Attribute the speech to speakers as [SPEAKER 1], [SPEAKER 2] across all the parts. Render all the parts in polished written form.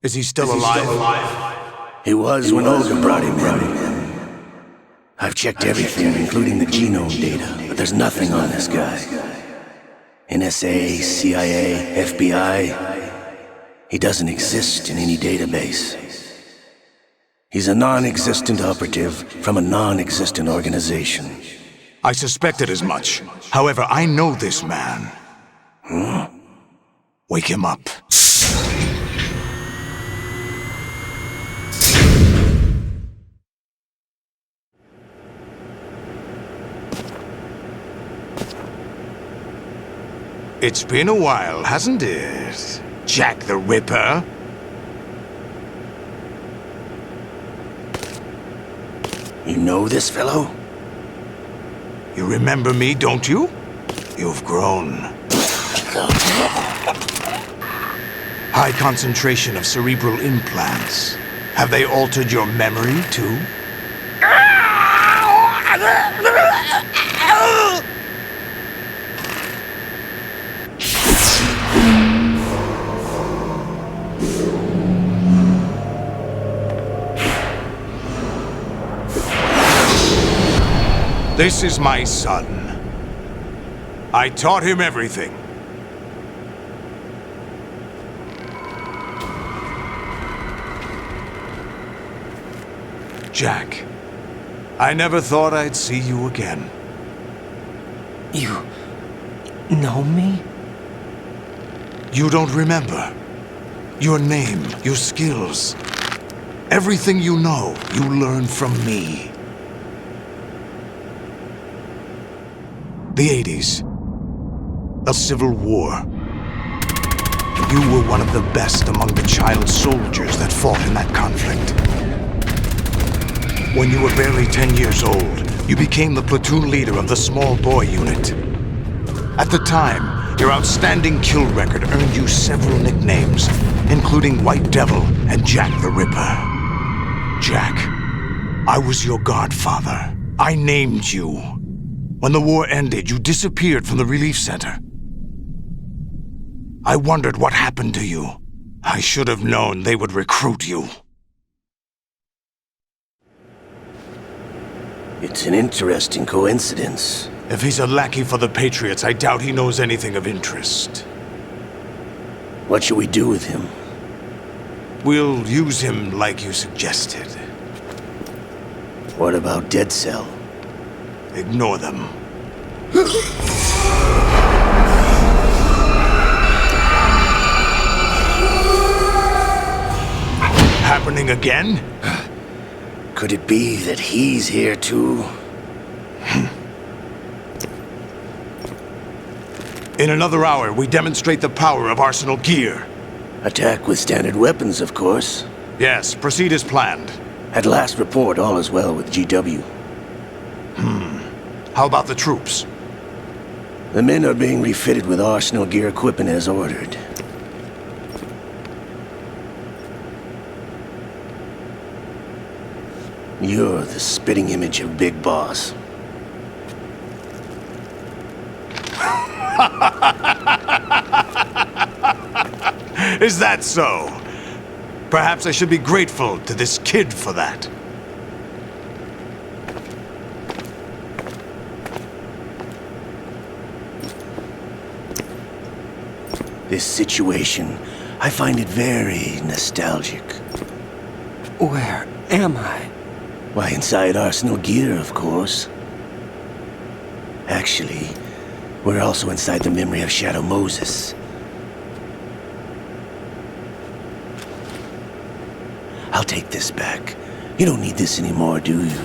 [SPEAKER 1] Is he still alive?
[SPEAKER 2] He was when Olga brought him in. I've checked everything, including the genome data, but there's nothing on this guy. NSA, CIA, FBI. He doesn't exist in any database. He's a non-existent operative from a non-existent organization.
[SPEAKER 1] I suspected as much. However, I know this man. Wake him up. It's been a while, hasn't it? Jack the Ripper?
[SPEAKER 2] You know this fellow?
[SPEAKER 1] You remember me, don't you? You've grown. High concentration of cerebral implants. Have they altered your memory, too? This is my son. I taught him everything. Jack, I never thought I'd see you again.
[SPEAKER 3] You know me?
[SPEAKER 1] You don't remember. Your name, your skills. Everything you know, you learned from me. The 80s. A civil war. You were one of the best among the child soldiers that fought in that conflict. When you were barely 10 years old, you became the platoon leader of the Small Boy Unit. At the time, your outstanding kill record earned you several nicknames, including White Devil and Jack the Ripper. Jack, I was your godfather. I named you. When the war ended, you disappeared from the relief center. I wondered what happened to you. I should have known they would recruit you.
[SPEAKER 2] It's an interesting coincidence.
[SPEAKER 1] If he's a lackey for the Patriots, I doubt he knows anything of interest.
[SPEAKER 2] What should we do with him?
[SPEAKER 1] We'll use him like you suggested.
[SPEAKER 2] What about Dead Cell?
[SPEAKER 1] Ignore them. Happening again?
[SPEAKER 2] Could it be that he's here too?
[SPEAKER 1] In another hour, we demonstrate the power of Arsenal gear.
[SPEAKER 2] Attack with standard weapons, of course.
[SPEAKER 1] Yes, proceed as planned.
[SPEAKER 2] At last report, all is well with GW.
[SPEAKER 1] How about the troops?
[SPEAKER 2] The men are being refitted with Arsenal gear equipment as ordered. You're the spitting image of Big Boss.
[SPEAKER 1] Is that so? Perhaps I should be grateful to this kid for that.
[SPEAKER 2] This situation, I find it very nostalgic.
[SPEAKER 3] Where am I?
[SPEAKER 2] Why, inside Arsenal gear, of course. Actually, we're also inside the memory of Shadow Moses. I'll take this back. You don't need this anymore, do you?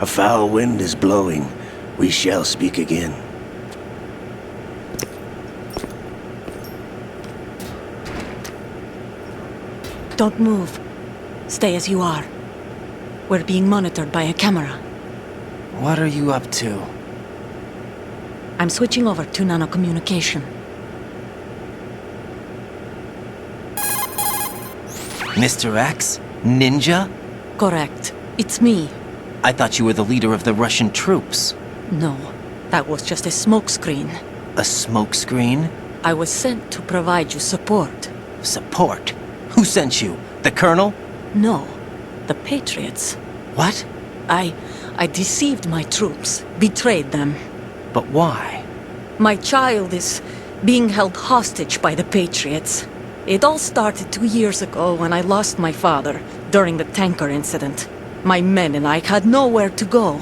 [SPEAKER 2] A foul wind is blowing. We shall speak again.
[SPEAKER 4] Don't move. Stay as you are. We're being monitored by a camera.
[SPEAKER 3] What are you up to?
[SPEAKER 4] I'm switching over to nanocommunication.
[SPEAKER 3] Mr. X? Ninja?
[SPEAKER 4] Correct. It's me.
[SPEAKER 3] I thought you were the leader of the Russian troops.
[SPEAKER 4] No, that was just a smokescreen.
[SPEAKER 3] A smokescreen?
[SPEAKER 4] I was sent to provide you support.
[SPEAKER 3] Support? Who sent you? The Colonel?
[SPEAKER 4] No, the Patriots.
[SPEAKER 3] What?
[SPEAKER 4] I deceived my troops, betrayed them.
[SPEAKER 3] But why?
[SPEAKER 4] My child is being held hostage by the Patriots. It all started 2 years ago when I lost my father during the tanker incident. My men and I had nowhere to go,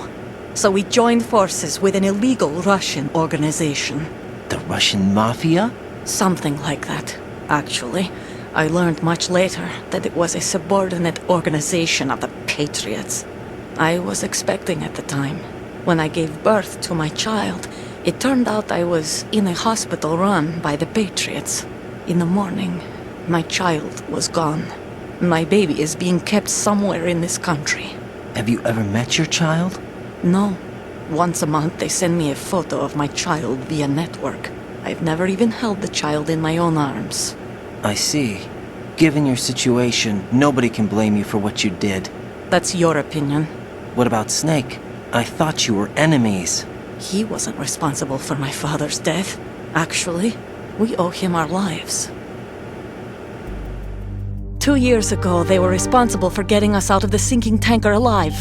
[SPEAKER 4] so we joined forces with an illegal Russian organization.
[SPEAKER 3] The Russian Mafia?
[SPEAKER 4] Something like that, actually. I learned much later that it was a subordinate organization of the Patriots. I was expecting at the time. When I gave birth to my child, it turned out I was in a hospital run by the Patriots. In the morning, my child was gone. My baby is being kept somewhere in this country.
[SPEAKER 3] Have you ever met your child?
[SPEAKER 4] No. Once a month they send me a photo of my child via network. I've never even held the child in my own arms.
[SPEAKER 3] I see. Given your situation, nobody can blame you for what you did.
[SPEAKER 4] That's your opinion.
[SPEAKER 3] What about Snake? I thought you were enemies.
[SPEAKER 4] He wasn't responsible for my father's death. Actually, we owe him our lives. 2 years ago, they were responsible for getting us out of the sinking tanker alive.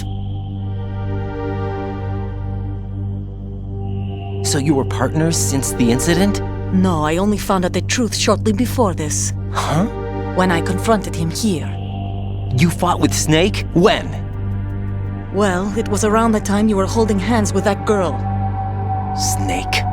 [SPEAKER 3] So you were partners since the incident?
[SPEAKER 4] No, I only found out the truth shortly before this.
[SPEAKER 3] Huh?
[SPEAKER 4] When I confronted him here.
[SPEAKER 3] You fought with Snake? When?
[SPEAKER 4] Well, it was around the time you were holding hands with that girl.
[SPEAKER 3] Snake.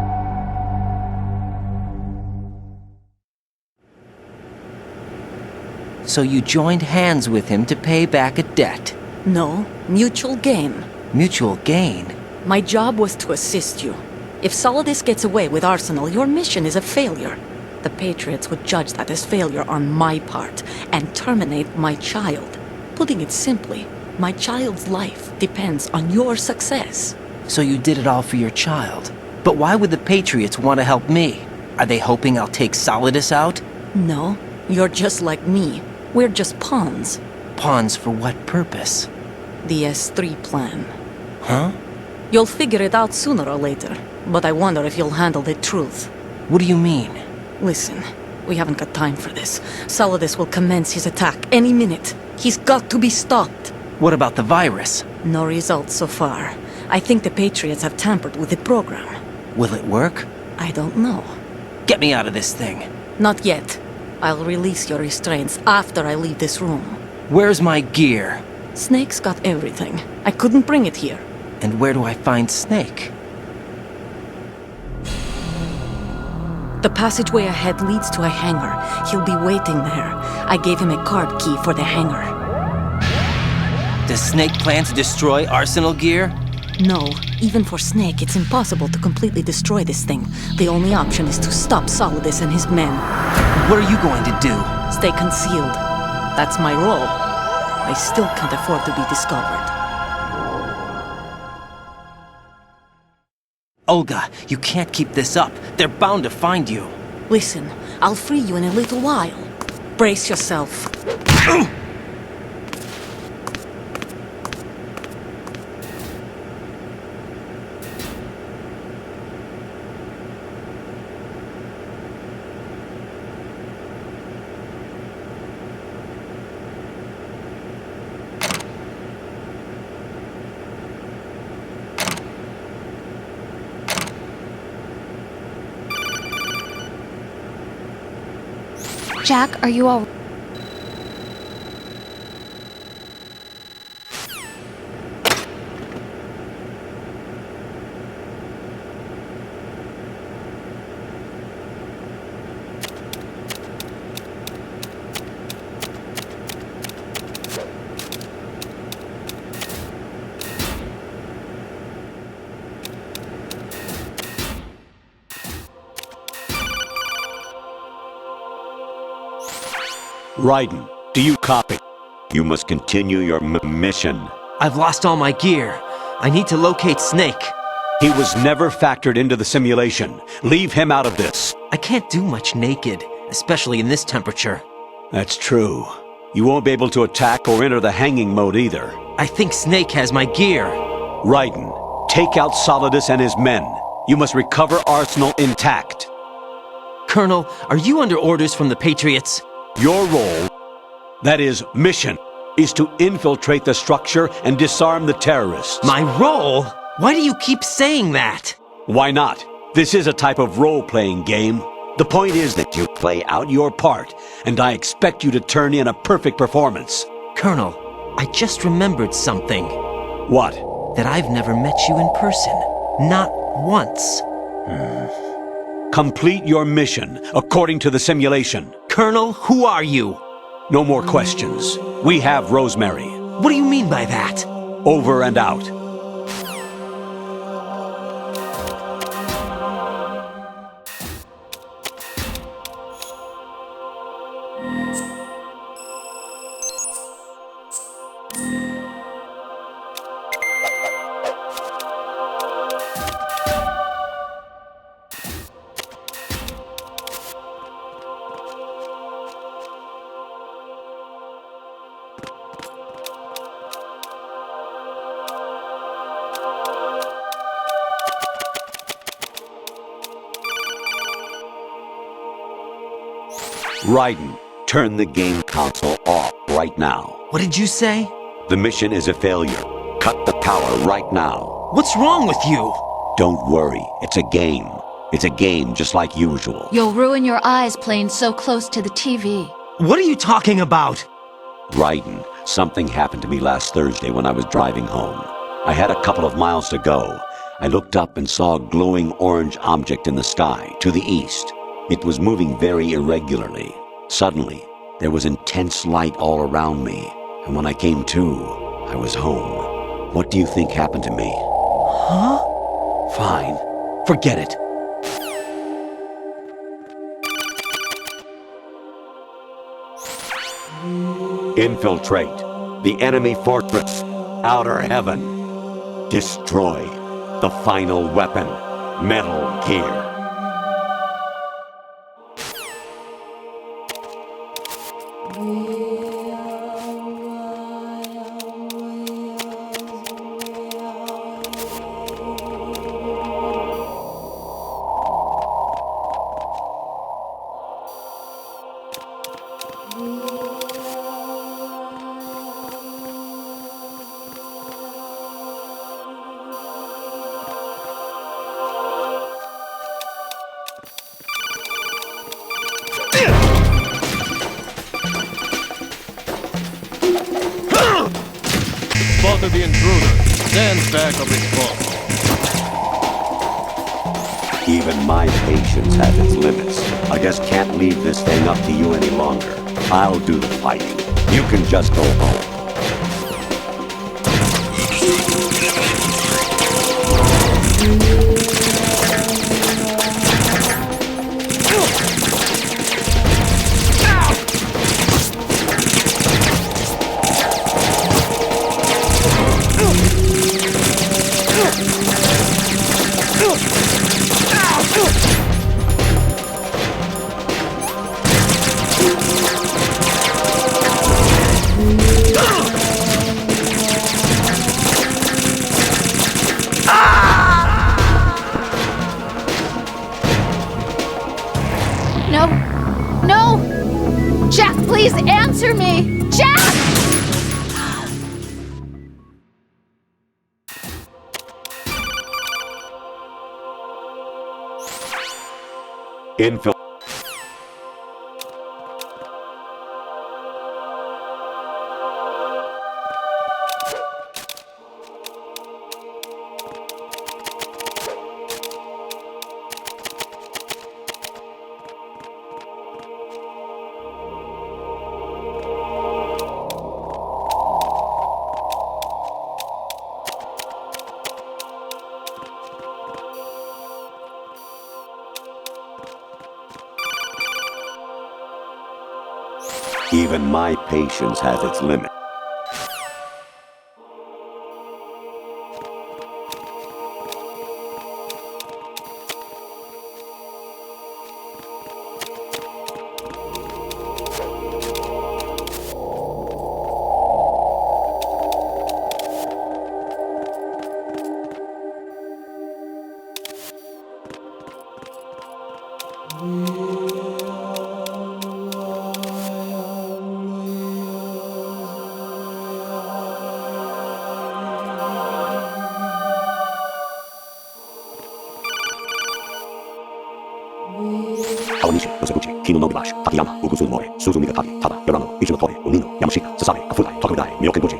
[SPEAKER 3] So you joined hands with him to pay back a debt?
[SPEAKER 4] No, mutual gain.
[SPEAKER 3] Mutual gain?
[SPEAKER 4] My job was to assist you. If Solidus gets away with Arsenal, your mission is a failure. The Patriots would judge that as failure on my part and terminate my child. Putting it simply, my child's life depends on your success.
[SPEAKER 3] So you did it all for your child. But why would the Patriots want to help me? Are they hoping I'll take Solidus out?
[SPEAKER 4] No, you're just like me. We're just pawns.
[SPEAKER 3] Pawns for what purpose?
[SPEAKER 4] The S3 plan.
[SPEAKER 3] Huh?
[SPEAKER 4] You'll figure it out sooner or later, but I wonder if you'll handle the truth.
[SPEAKER 3] What do you mean?
[SPEAKER 4] Listen, we haven't got time for this. Solidus will commence his attack any minute. He's got to be stopped.
[SPEAKER 3] What about the virus?
[SPEAKER 4] No results so far. I think the Patriots have tampered with the program.
[SPEAKER 3] Will it work?
[SPEAKER 4] I don't know.
[SPEAKER 3] Get me out of this thing.
[SPEAKER 4] Not yet. I'll release your restraints after I leave this room.
[SPEAKER 3] Where's my gear?
[SPEAKER 4] Snake's got everything. I couldn't bring it here.
[SPEAKER 3] And where do I find Snake?
[SPEAKER 4] The passageway ahead leads to a hangar. He'll be waiting there. I gave him a card key for the hangar.
[SPEAKER 3] Does Snake plan to destroy Arsenal gear?
[SPEAKER 4] No, even for Snake, it's impossible to completely destroy this thing. The only option is to stop Solidus and his men.
[SPEAKER 3] What are you going to do?
[SPEAKER 4] Stay concealed. That's my role. I still can't afford to be discovered.
[SPEAKER 3] Olga, you can't keep this up. They're bound to find you.
[SPEAKER 4] Listen, I'll free you in a little while. Brace yourself.
[SPEAKER 5] Jack, are you all...
[SPEAKER 6] Raiden, do you copy? You must continue your mission.
[SPEAKER 3] I've lost all my gear. I need to locate Snake.
[SPEAKER 6] He was never factored into the simulation. Leave him out of this.
[SPEAKER 3] I can't do much naked, especially in this temperature.
[SPEAKER 6] That's true. You won't be able to attack or enter the hanging mode either.
[SPEAKER 3] I think Snake has my gear.
[SPEAKER 6] Raiden, take out Solidus and his men. You must recover Arsenal intact.
[SPEAKER 3] Colonel, are you under orders from the Patriots?
[SPEAKER 6] Your role, that is, mission, is to infiltrate the structure and disarm the terrorists.
[SPEAKER 3] My role? Why do you keep saying that?
[SPEAKER 6] Why not? This is a type of role-playing game. The point is that you play out your part, and I expect you to turn in a perfect performance.
[SPEAKER 3] Colonel, I just remembered something.
[SPEAKER 6] What?
[SPEAKER 3] That I've never met you in person. Not once.
[SPEAKER 6] Complete your mission according to the simulation.
[SPEAKER 3] Colonel, who are you?
[SPEAKER 6] No more questions. We have Rosemary.
[SPEAKER 3] What do you mean by that?
[SPEAKER 6] Over and out. Raiden, turn the game console off right now.
[SPEAKER 3] What did you say?
[SPEAKER 6] The mission is a failure. Cut the power right now.
[SPEAKER 3] What's wrong with you?
[SPEAKER 6] Don't worry, it's a game. It's a game just like usual.
[SPEAKER 5] You'll ruin your eyes playing so close to the TV.
[SPEAKER 3] What are you talking about?
[SPEAKER 6] Raiden, something happened to me last Thursday when I was driving home. I had a couple of miles to go. I looked up and saw a glowing orange object in the sky, to the east. It was moving very irregularly. Suddenly, there was intense light all around me, and when I came to, I was home. What do you think happened to me?
[SPEAKER 3] Huh?
[SPEAKER 6] Fine. Forget it. Infiltrate the enemy fortress, Outer Heaven. Destroy the final weapon, Metal Gear.
[SPEAKER 7] Spotted the intruder. Stand back of his boss.
[SPEAKER 6] Even my patience has its limits. I just can't leave this thing up to you any longer. I'll do the fighting. You can just go home.
[SPEAKER 5] No! No! Jack, please answer me! Jack!
[SPEAKER 6] Infil. Even my patience has its limit. Kawanishi, Yoseguchi, Kino no Gibashi, Takayama, Ugusu Mori, Suzumiga Taki, Tada, Yorano, Ishinotori, Onino, Yamashita, Sasabe, Afugai, Tokamidai, Miyokenguchi.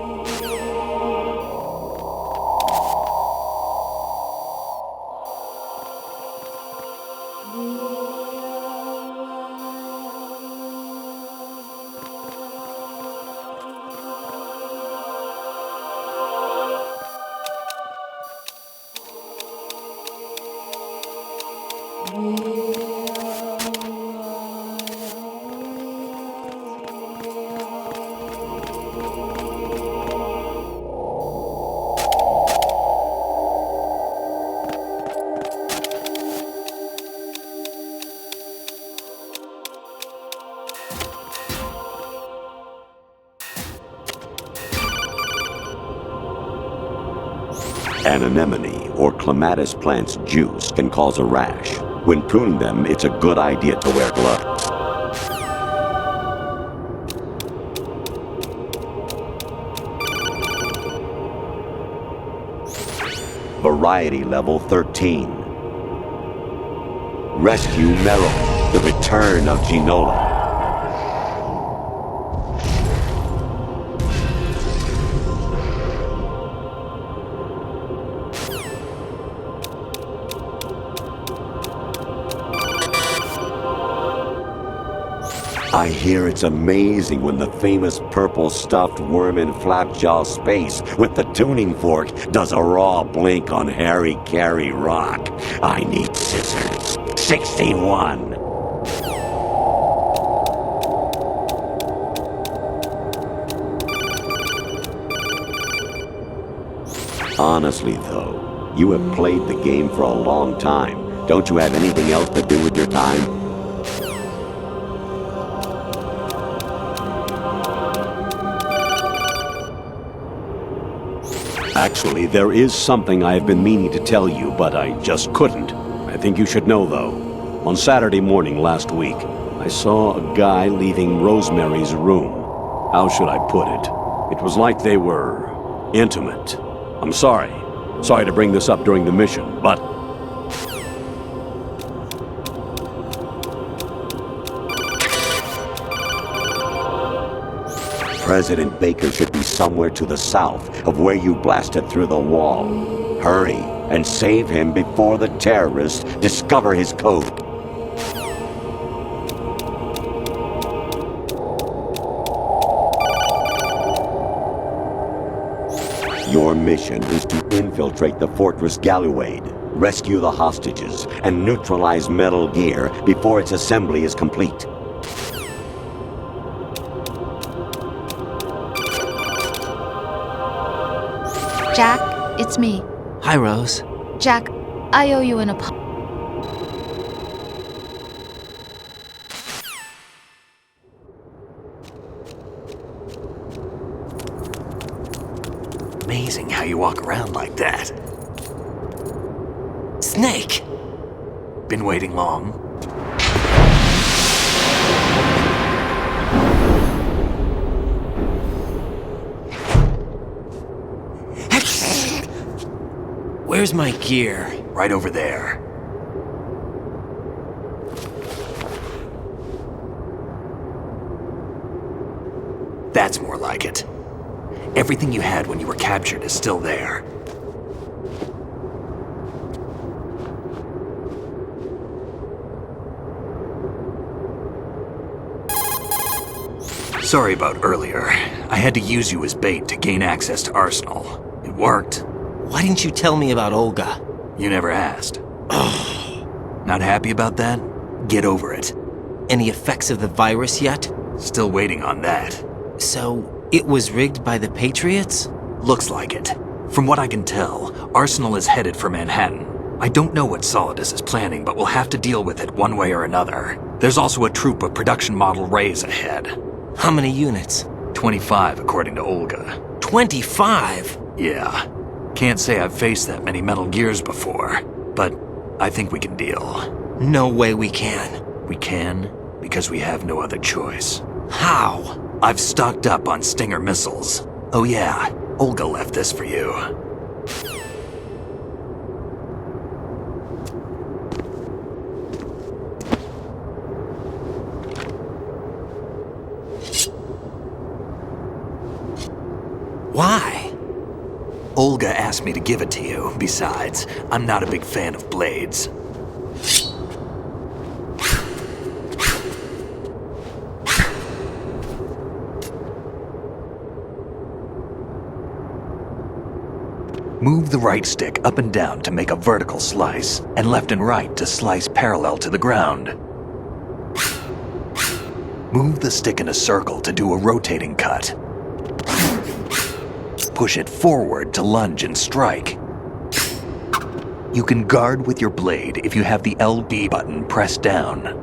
[SPEAKER 6] An anemone or clematis plant's juice can cause a rash. When pruning them, it's a good idea to wear gloves. Variety level 13. Rescue Meryl, the return of Ginola. I hear it's amazing when the famous purple stuffed worm in Flapjaw Space with the tuning fork does a raw blink on Harry Carey Rock. I need scissors. 61. Honestly, though, you have played the game for a long time. Don't you have anything else to do with your time? Actually, there is something I have been meaning to tell you, but I just couldn't. I think you should know, though. On Saturday morning last week, I saw a guy leaving Rosemary's room. How should I put it? It was like they were intimate. I'm sorry. Sorry to bring this up during the mission, but... President Baker should be somewhere to the south of where you blasted through the wall. Hurry and save him before the terrorists discover his code. Your mission is to infiltrate the Fortress Galluade, rescue the hostages, and neutralize Metal Gear before its assembly is complete.
[SPEAKER 5] Jack, it's me.
[SPEAKER 3] Hi, Rose.
[SPEAKER 5] Jack, I owe you an apology.
[SPEAKER 2] Amazing how you walk around like that.
[SPEAKER 3] Snake!
[SPEAKER 2] Been waiting long?
[SPEAKER 3] Where's my gear?
[SPEAKER 2] Right over there. That's more like it. Everything you had when you were captured is still there. Sorry about earlier. I had to use you as bait to gain access to Arsenal. It worked.
[SPEAKER 3] Why didn't you tell me about Olga?
[SPEAKER 2] You never asked. Not happy about that? Get over it.
[SPEAKER 3] Any effects of the virus yet?
[SPEAKER 2] Still waiting on that.
[SPEAKER 3] So, it was rigged by the Patriots?
[SPEAKER 2] Looks like it. From what I can tell, Arsenal is headed for Manhattan. I don't know what Solidus is planning, but we'll have to deal with it one way or another. There's also a troop of production model Rays ahead.
[SPEAKER 3] How many units?
[SPEAKER 2] 25, according to Olga.
[SPEAKER 3] 25?
[SPEAKER 2] Yeah. Can't say I've faced that many Metal Gears before, but I think we can deal.
[SPEAKER 3] No way we can.
[SPEAKER 8] we can because we have no other choice.
[SPEAKER 3] How?
[SPEAKER 8] I've stocked up on Stinger missiles. Oh yeah, Olga left this for you.
[SPEAKER 3] Why?
[SPEAKER 8] Olga asked me to give it to you. Besides, I'm not a big fan of blades. Move the right stick up and down to make a vertical slice, and left and right to slice parallel to the ground. Move the stick in a circle to do a rotating cut. Push it forward to lunge and strike. You can guard with your blade if you have the LB button pressed down.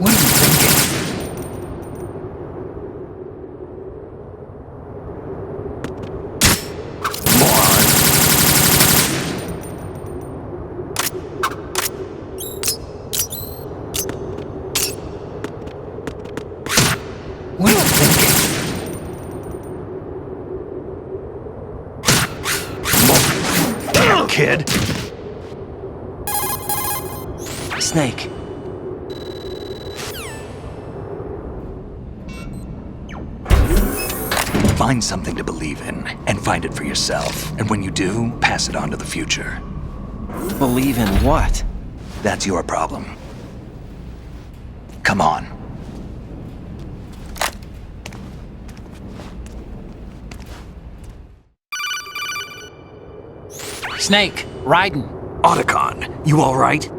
[SPEAKER 8] What are you thinking? Moron! What are you thinking? Kid!
[SPEAKER 3] Snake.
[SPEAKER 8] Find something to believe in, and find it for yourself. And when you do, pass it on to the future.
[SPEAKER 3] Believe in what?
[SPEAKER 8] That's your problem. Come on.
[SPEAKER 3] Snake, Raiden.
[SPEAKER 8] Otacon, you alright?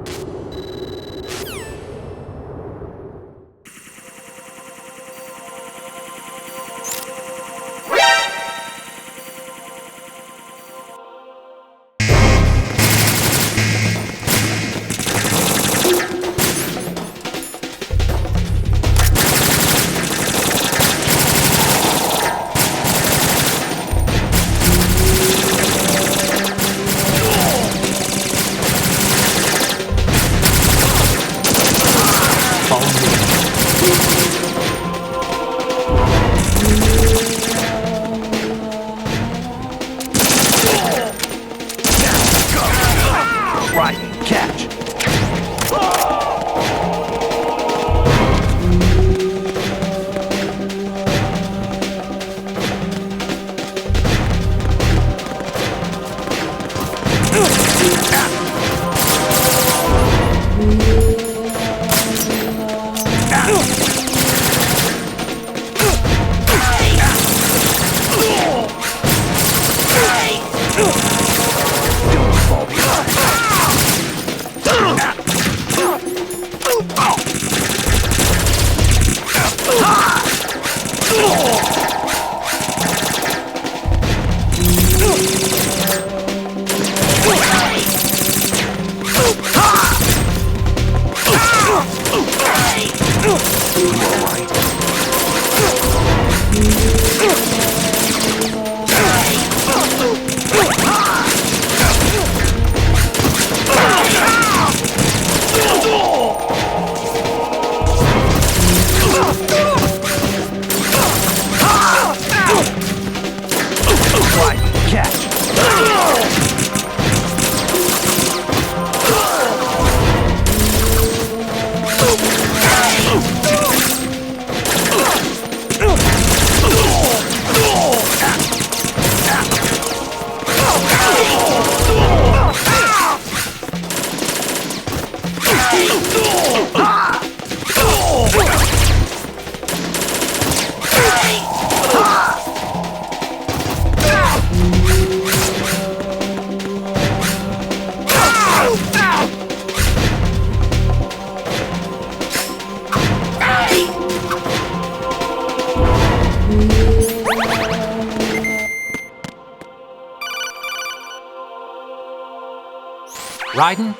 [SPEAKER 3] Raiden?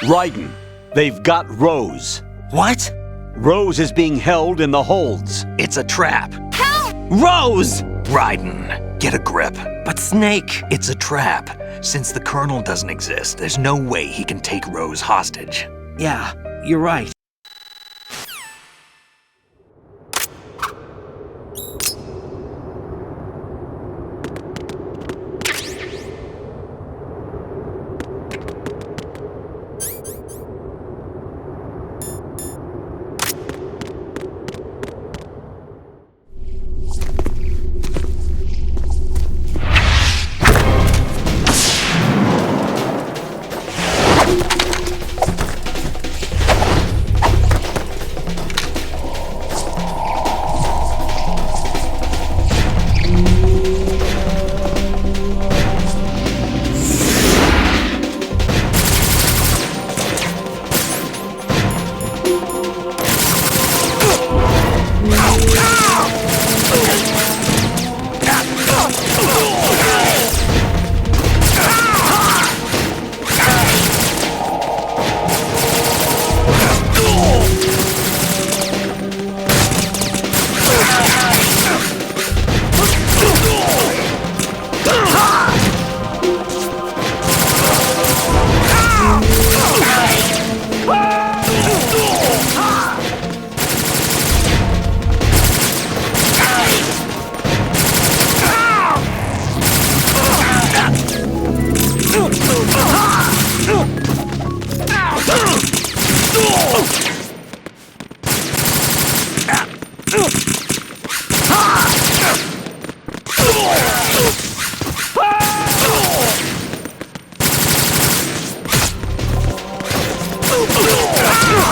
[SPEAKER 6] Raiden, they've got Rose.
[SPEAKER 8] What?
[SPEAKER 6] Rose is being held in the holds.
[SPEAKER 8] It's a trap.
[SPEAKER 3] Rose!
[SPEAKER 8] Raiden, get a grip.
[SPEAKER 3] But Snake...
[SPEAKER 8] It's a trap. Since the Colonel doesn't exist, there's no way he can take Rose hostage.
[SPEAKER 3] Yeah, you're right.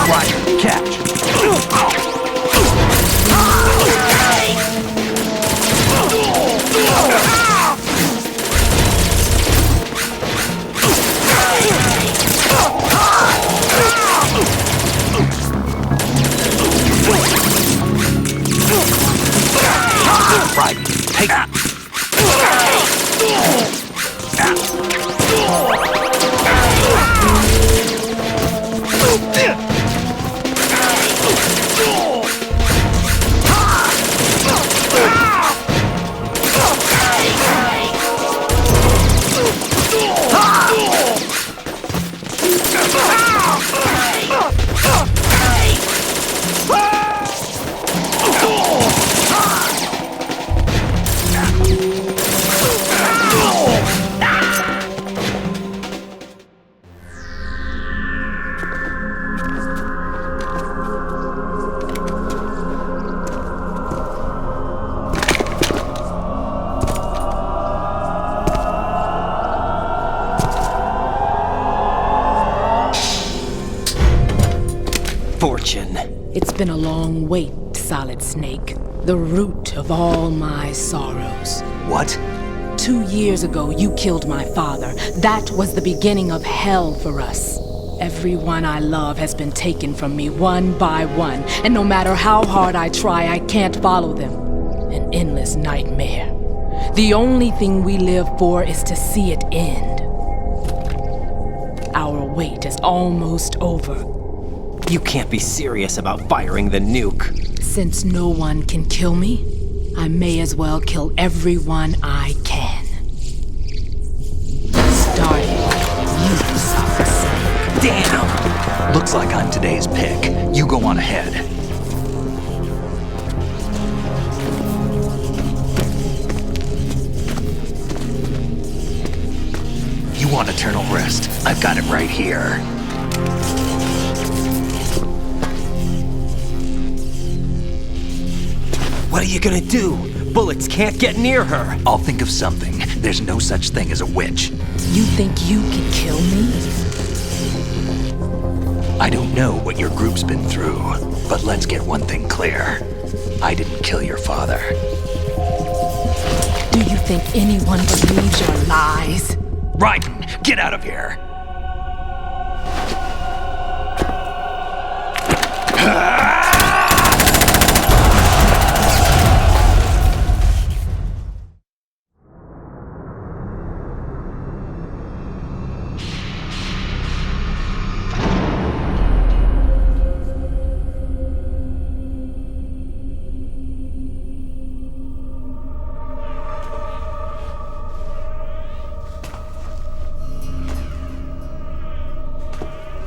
[SPEAKER 8] Right, catch. Right, take it.
[SPEAKER 3] Fortune.
[SPEAKER 9] It's been a long wait, Solid Snake. The root of all my sorrows.
[SPEAKER 8] What?
[SPEAKER 9] 2 years ago, you killed my father. That was the beginning of hell for us. Everyone I love has been taken from me one by one, and no matter how hard I try, I can't follow them. An endless nightmare. The only thing we live for is to see it end. Our wait is almost over.
[SPEAKER 3] You can't be serious about firing the nuke.
[SPEAKER 9] Since no one can kill me, I may as well kill everyone I can. Starting with you, Solid Snake.
[SPEAKER 8] Damn! Looks like I'm today's pick. You go on ahead. You want eternal rest? I've got it right here.
[SPEAKER 3] What are you gonna do? Bullets can't get near her.
[SPEAKER 8] I'll think of something. There's no such thing as a witch.
[SPEAKER 9] You think you can kill me?
[SPEAKER 8] I don't know what your group's been through, but let's get one thing clear. I didn't kill your father.
[SPEAKER 9] Do you think anyone believes your lies?
[SPEAKER 8] Raiden, get out of here!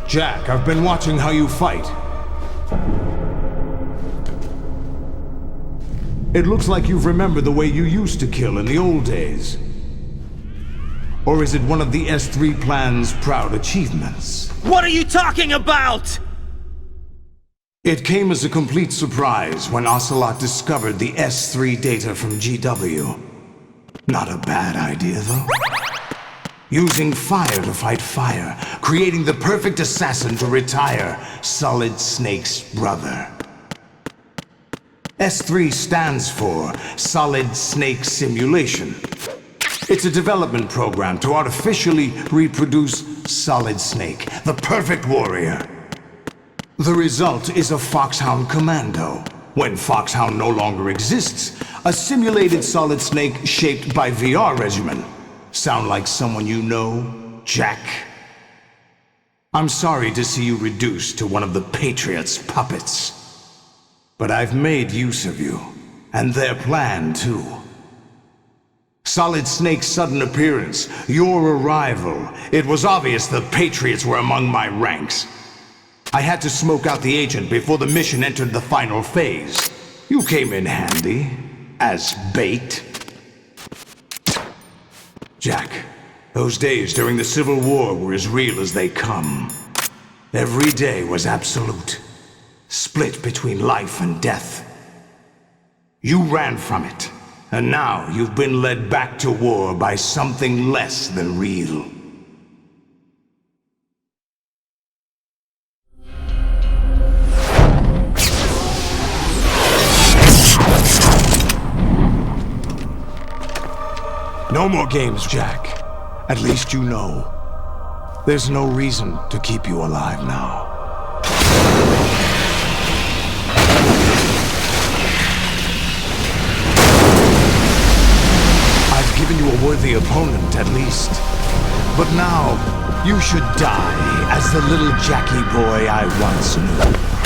[SPEAKER 1] Jack, I've been watching how you fight. It looks like you've remembered the way you used to kill in the old days. Or is it one of the S3 plan's proud achievements?
[SPEAKER 3] What are you talking about?
[SPEAKER 1] It came as a complete surprise when Ocelot discovered the S3 data from GW. Not a bad idea, though. Using fire to fight fire, creating the perfect assassin to retire Solid Snake's brother. S3 stands for Solid Snake Simulation. It's a development program to artificially reproduce Solid Snake, the perfect warrior. The result is a Foxhound Commando. When Foxhound no longer exists, a simulated Solid Snake shaped by VR regimen. Sound like someone you know, Jack? I'm sorry to see you reduced to one of the Patriots' puppets. But I've made use of you, and their plan too. Solid Snake's sudden appearance, your arrival, it was obvious the Patriots were among my ranks. I had to smoke out the agent before the mission entered the final phase. You came in handy, as bait. Jack, those days during the Civil War were as real as they come. Every day was absolute. Split between life and death. You ran from it, and now you've been led back to war by something less than real. No more games, Jack. At least you know. There's no reason to keep you alive now. Given you a worthy opponent, at least. But now, you should die as the little Jackie boy I once knew.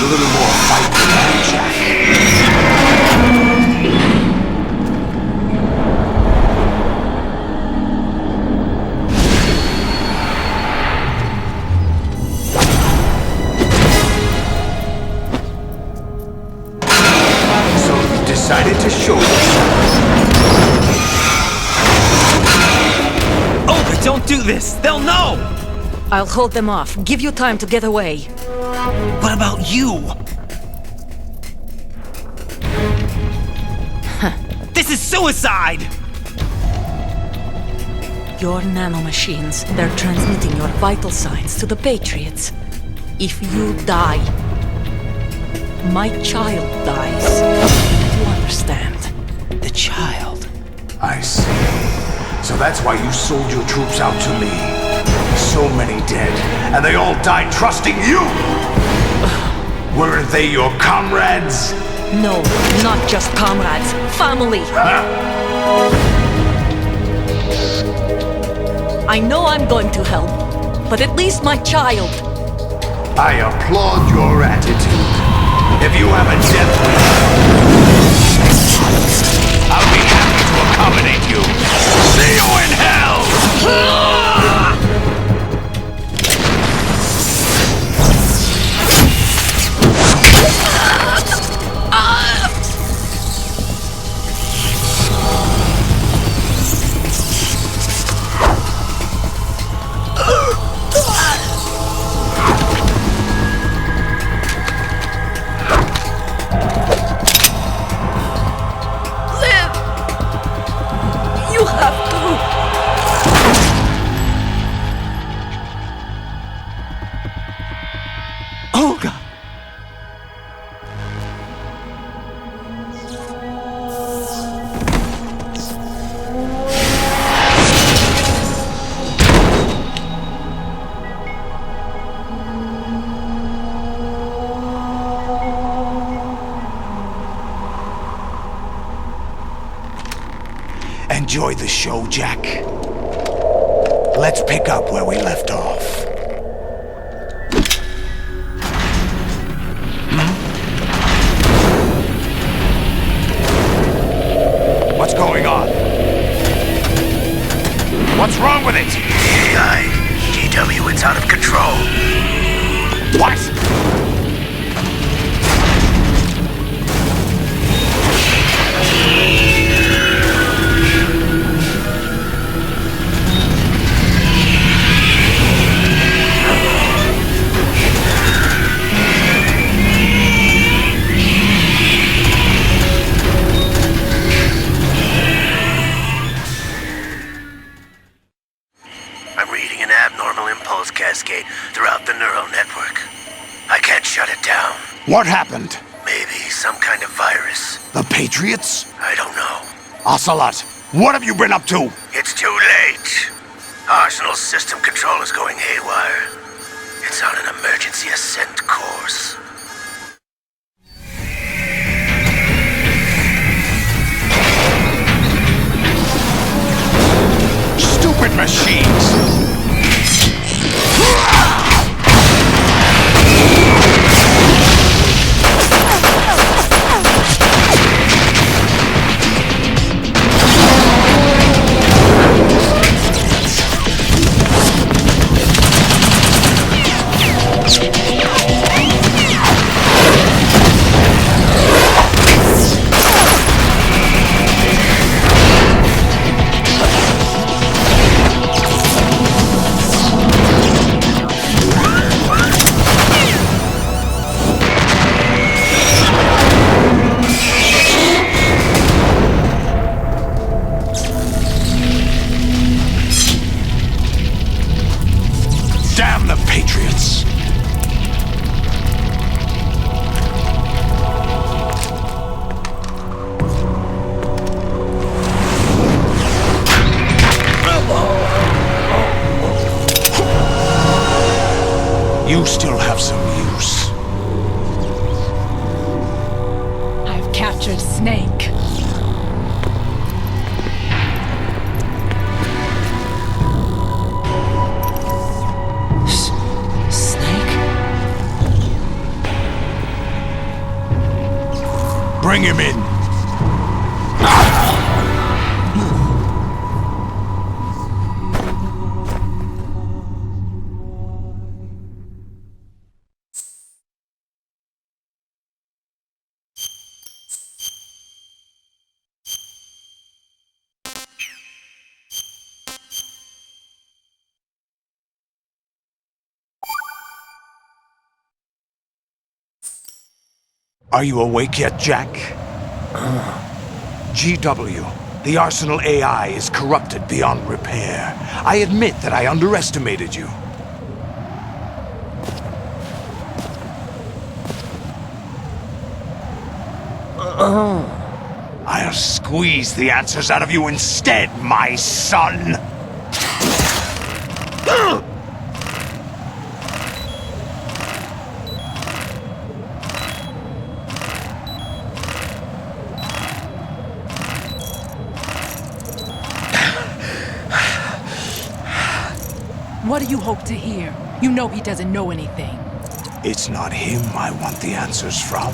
[SPEAKER 1] a little more fight than that, Jack. So you decided to show yourself.
[SPEAKER 3] Olga, don't do this! They'll know!
[SPEAKER 4] I'll hold them off. Give you time to get away.
[SPEAKER 3] What about you? This is suicide!
[SPEAKER 4] Your nanomachines, they're transmitting your vital signs to the Patriots. If you die, my child dies. You understand?
[SPEAKER 3] The child.
[SPEAKER 1] I see. So that's why you sold your troops out to me. So many dead, and they all died trusting you! Weren't they your comrades?
[SPEAKER 4] No, not just comrades. Family! I know I'm going to help, but at least my child.
[SPEAKER 1] I applaud your attitude. If you have a death wish, I'll be happy to accommodate you. See you in hell!
[SPEAKER 4] You have to.
[SPEAKER 3] Olga!
[SPEAKER 1] Enjoy the show, Jack. Let's pick up where we left off. What's going on? What's wrong with it?
[SPEAKER 2] AI, GW, it's out of control.
[SPEAKER 1] What?
[SPEAKER 2] I'm reading an abnormal impulse cascade throughout the neural network. I can't shut it down.
[SPEAKER 1] What happened?
[SPEAKER 2] Maybe some kind of virus.
[SPEAKER 1] The Patriots?
[SPEAKER 2] I don't know.
[SPEAKER 1] Ocelot, what have you been up to?
[SPEAKER 2] It's too late. Arsenal's system control is going haywire. It's on an emergency ascent course.
[SPEAKER 1] Stupid machines! Damn the Patriots! You still have some use.
[SPEAKER 9] I've captured Snake.
[SPEAKER 3] Snake?
[SPEAKER 1] Bring him in. Are you awake yet, Jack? GW, the Arsenal AI is corrupted beyond repair. I admit that I underestimated you. I'll squeeze the answers out of you instead, my son!
[SPEAKER 9] What do you hope to hear? You know he doesn't know anything.
[SPEAKER 1] It's not him I want the answers from.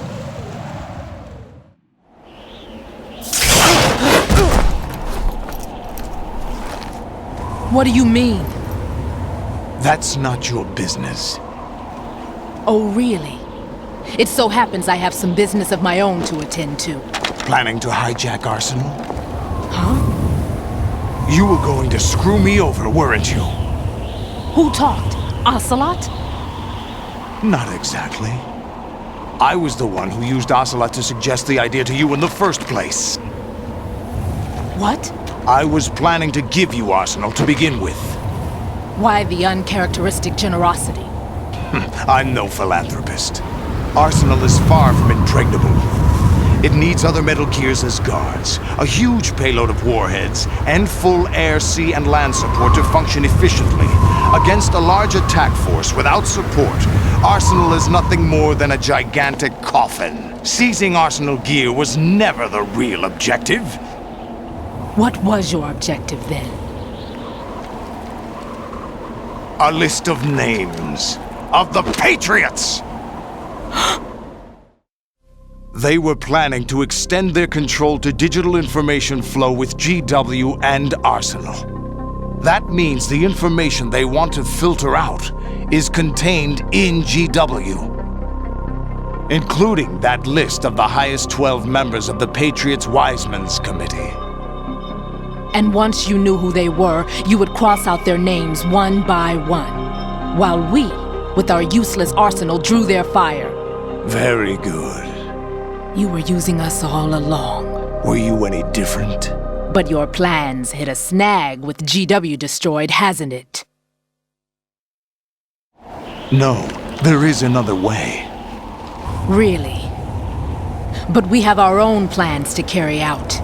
[SPEAKER 9] What do you mean?
[SPEAKER 1] That's not your business.
[SPEAKER 9] Oh, really? It so happens I have some business of my own to attend to.
[SPEAKER 1] Planning to hijack Arsenal?
[SPEAKER 9] Huh?
[SPEAKER 1] You were going to screw me over, weren't you?
[SPEAKER 9] Who talked? Ocelot?
[SPEAKER 1] Not exactly. I was the one who used Ocelot to suggest the idea to you in the first place.
[SPEAKER 9] What?
[SPEAKER 1] I was planning to give you Arsenal to begin with.
[SPEAKER 9] Why the uncharacteristic generosity?
[SPEAKER 1] I'm no philanthropist. Arsenal is far from impregnable. It needs other Metal Gears as guards, a huge payload of warheads, and full air, sea, and land support to function efficiently. Against a large attack force without support, Arsenal is nothing more than a gigantic coffin. Seizing Arsenal gear was never the real objective.
[SPEAKER 9] What was your objective then?
[SPEAKER 1] A list of names of the Patriots! They were planning to extend their control to digital information flow with GW and Arsenal. That means the information they want to filter out is contained in GW, including that list of the highest 12 members of the Patriots Wiseman's Committee.
[SPEAKER 9] And once you knew who they were, you would cross out their names one by one, while we, with our useless arsenal, drew their fire.
[SPEAKER 1] Very good.
[SPEAKER 9] You were using us all along.
[SPEAKER 1] Were you any different?
[SPEAKER 9] But your plans hit a snag with GW destroyed, hasn't it?
[SPEAKER 1] No, there is another way.
[SPEAKER 9] Really? But we have our own plans to carry out.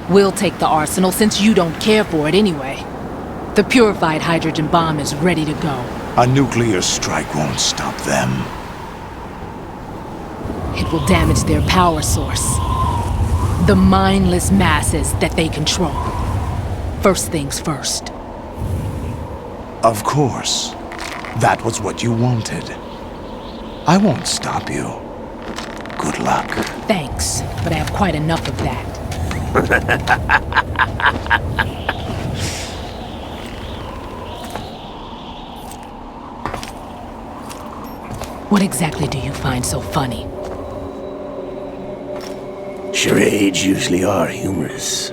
[SPEAKER 9] We'll take the arsenal since you don't care for it anyway. The purified hydrogen bomb is ready to go.
[SPEAKER 1] A nuclear strike won't stop them.
[SPEAKER 9] It will damage their power source. The mindless masses that they control. First things first.
[SPEAKER 1] Of course. That was what you wanted. I won't stop you. Good luck.
[SPEAKER 9] Thanks, but I have quite enough of that. What exactly do you find so funny?
[SPEAKER 2] Charades usually are humorous.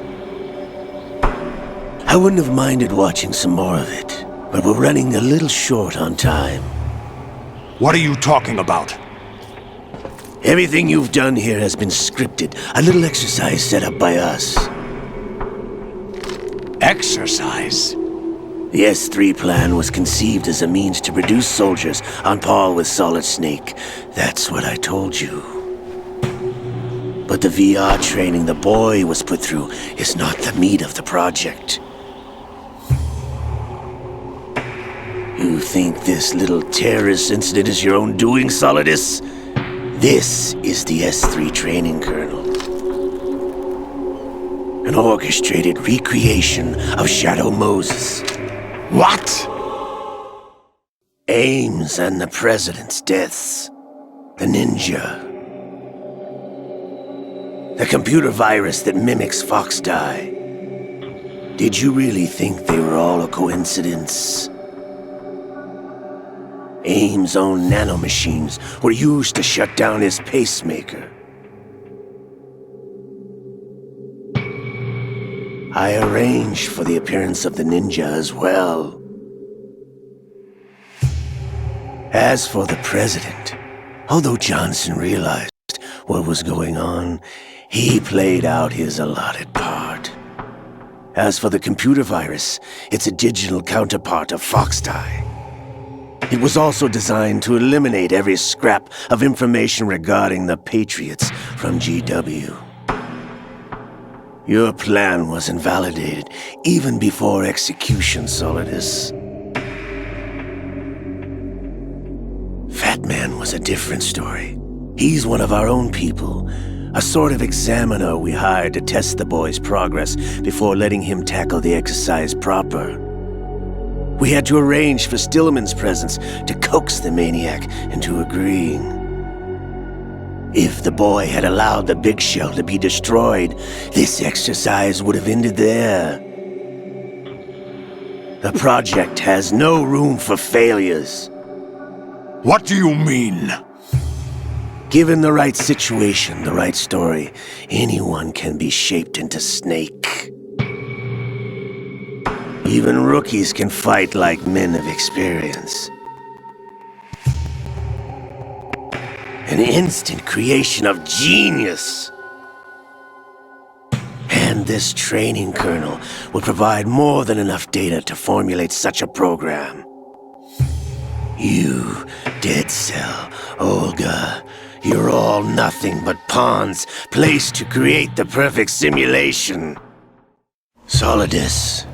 [SPEAKER 2] I wouldn't have minded watching some more of it, but we're running a little short on time.
[SPEAKER 1] What are you talking about?
[SPEAKER 2] Everything you've done here has been scripted, a little exercise set up by us.
[SPEAKER 1] Exercise?
[SPEAKER 2] The S3 plan was conceived as a means to produce soldiers on par with Solid Snake. That's what I told you. But the VR training the boy was put through is not the meat of the project. You think this little terrorist incident is your own doing, Solidus? This is the S3 training kernel. An orchestrated recreation of Shadow Moses.
[SPEAKER 1] What?
[SPEAKER 2] Ames and the President's deaths. The ninja. The computer virus that mimics Foxdie. Did you really think they were all a coincidence? AIM's own nanomachines were used to shut down his pacemaker. I arranged for the appearance of the ninja as well. As for the president, although Johnson realized what was going on, he played out his allotted part. As for the computer virus, it's a digital counterpart of Foxdie. It was also designed to eliminate every scrap of information regarding the Patriots from GW. Your plan was invalidated even before execution, Solidus. Fat Man was a different story. He's one of our own people, a sort of examiner we hired to test the boy's progress before letting him tackle the exercise proper. We had to arrange for Stillman's presence to coax the maniac into agreeing. If the boy had allowed the big shell to be destroyed, this exercise would have ended there. The project has no room for failures.
[SPEAKER 1] What do you mean?
[SPEAKER 2] Given the right situation, the right story, anyone can be shaped into Snake. Even rookies can fight like men of experience. An instant creation of genius. And this training kernel would provide more than enough data to formulate such a program. You, Dead Cell, Olga, you're all nothing but pawns placed to create the perfect simulation. Solidus,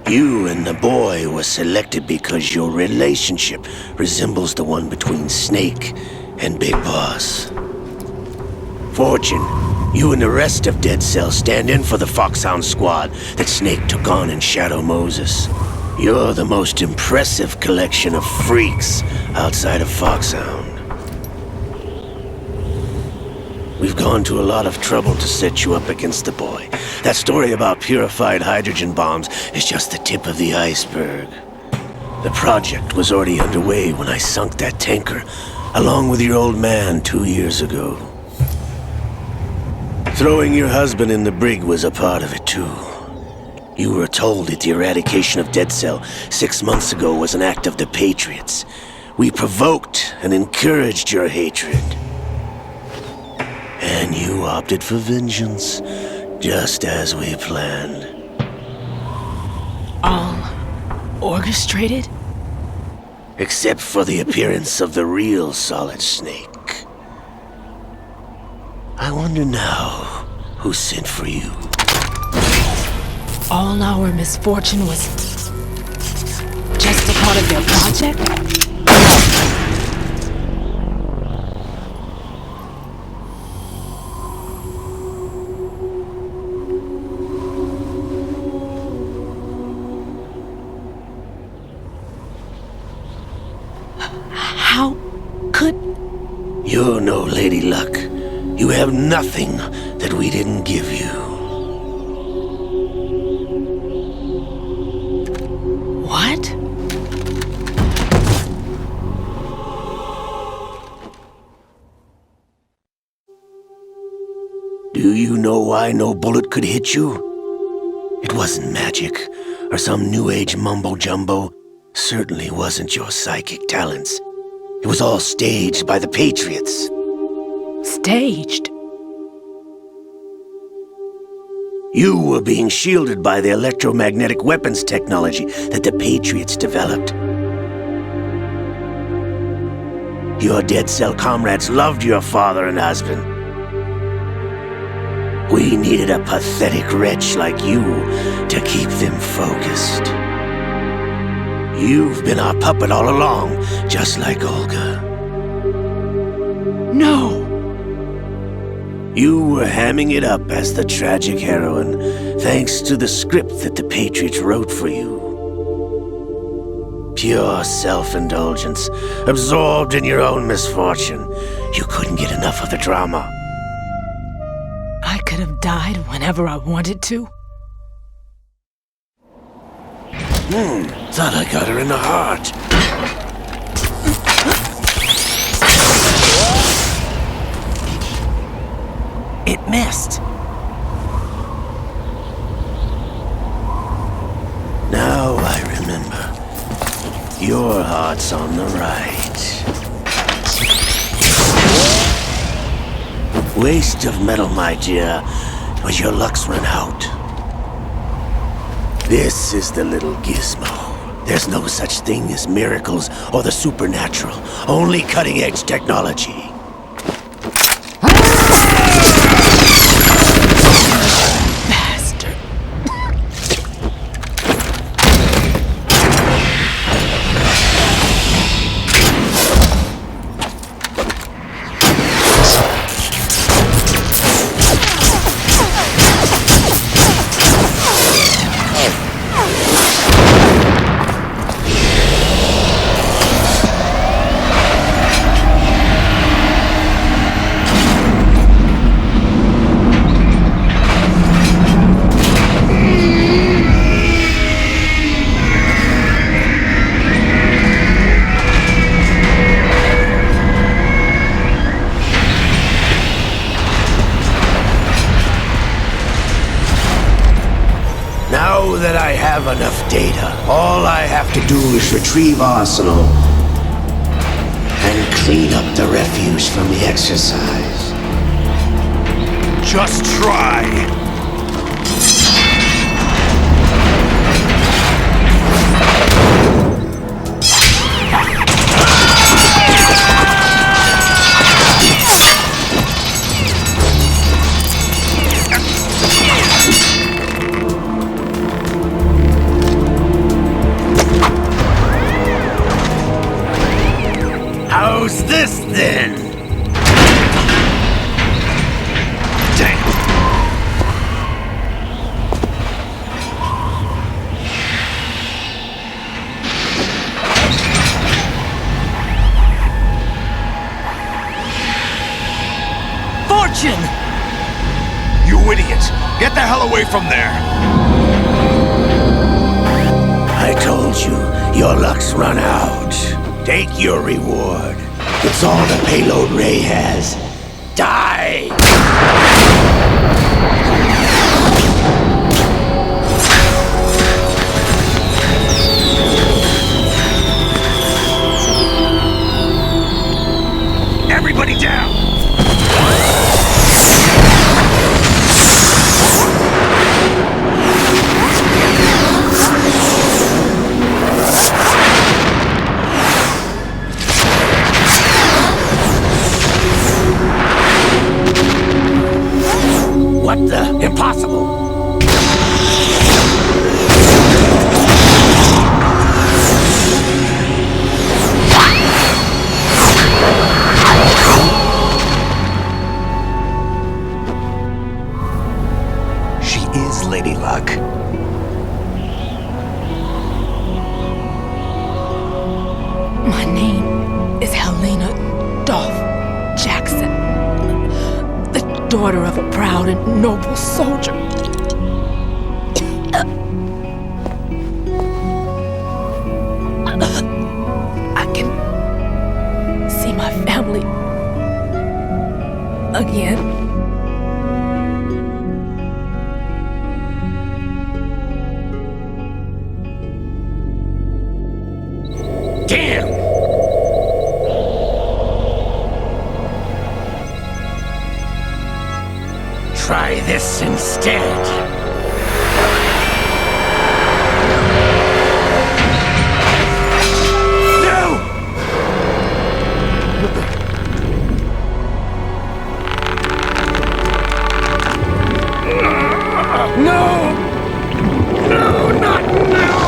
[SPEAKER 2] you and the boy were selected because your relationship resembles the one between Snake and Big Boss. Fortune, you and the rest of Dead Cell stand in for the Foxhound squad that Snake took on in Shadow Moses. You're the most impressive collection of freaks outside of Foxhound. We've gone to a lot of trouble to set you up against the boy. That story about purified hydrogen bombs is just the tip of the iceberg. The project was already underway when I sunk that tanker, along with your old man 2 years ago. Throwing your husband in the brig was a part of it too. You were told that the eradication of Dead Cell 6 months ago was an act of the Patriots. We provoked and encouraged your hatred. And you opted for vengeance, just as we planned.
[SPEAKER 9] All orchestrated?
[SPEAKER 2] Except for the appearance of the real Solid Snake. I wonder now who sent for you.
[SPEAKER 9] All our misfortune was just a part of their project? How could...
[SPEAKER 2] You're no Lady Luck. You have nothing that we didn't give you.
[SPEAKER 9] What?
[SPEAKER 2] Do you know why no bullet could hit you? It wasn't magic, or some new age mumbo-jumbo. Certainly wasn't your psychic talents. It was all staged by the Patriots.
[SPEAKER 9] Staged?
[SPEAKER 2] You were being shielded by the electromagnetic weapons technology that the Patriots developed. Your Dead Cell comrades loved your father and husband. We needed a pathetic wretch like you to keep them focused. You've been our puppet all along, just like Olga.
[SPEAKER 9] No!
[SPEAKER 2] You were hamming it up as the tragic heroine, thanks to the script that the Patriots wrote for you. Pure self-indulgence, absorbed in your own misfortune. You couldn't get enough of the drama.
[SPEAKER 9] I could have died whenever I wanted to.
[SPEAKER 2] Thought I got her in the heart.
[SPEAKER 3] It missed.
[SPEAKER 2] Now I remember. Your heart's on the right. Waste of metal, my dear, but your luck's run out. This is the little gizmo. There's no such thing as miracles or the supernatural, only cutting-edge technology.
[SPEAKER 9] Bastard.
[SPEAKER 2] Now that I have enough data, all I have to do is retrieve Arsenal and clean up the refuse from the exercise.
[SPEAKER 1] Just try.
[SPEAKER 2] How's this then?
[SPEAKER 1] Damn.
[SPEAKER 3] Fortune!
[SPEAKER 1] You idiot! Get the hell away from there!
[SPEAKER 2] I told you, your luck's run out. Take your reward. It's all the payload Ray has. Die!
[SPEAKER 1] Everybody down!
[SPEAKER 2] What the? Impossible!
[SPEAKER 8] She is Lady Luck.
[SPEAKER 9] My name is Helena Dolph Jackson, the daughter of a proud and noble soldier. I can see my family again.
[SPEAKER 2] Damn! Try this instead. No! No, not now!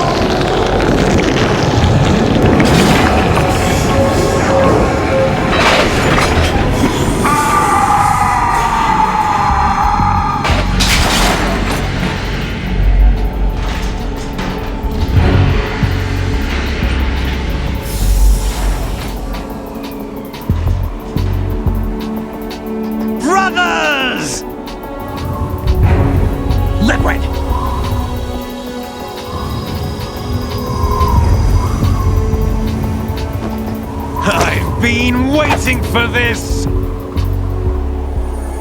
[SPEAKER 10] been waiting for this!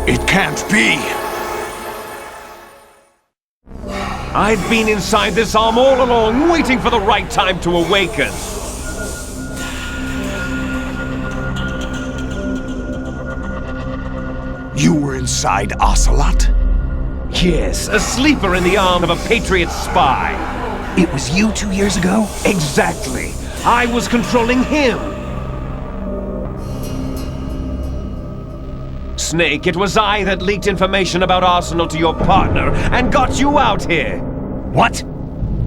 [SPEAKER 1] It can't be!
[SPEAKER 10] I've been inside this arm all along, waiting for the right time to awaken.
[SPEAKER 1] You were inside Ocelot?
[SPEAKER 10] Yes, a sleeper in the arm of a Patriot spy.
[SPEAKER 8] It was you 2 years ago?
[SPEAKER 10] Exactly. I was controlling him. Snake, it was I that leaked information about Arsenal to your partner and got you out here.
[SPEAKER 8] What?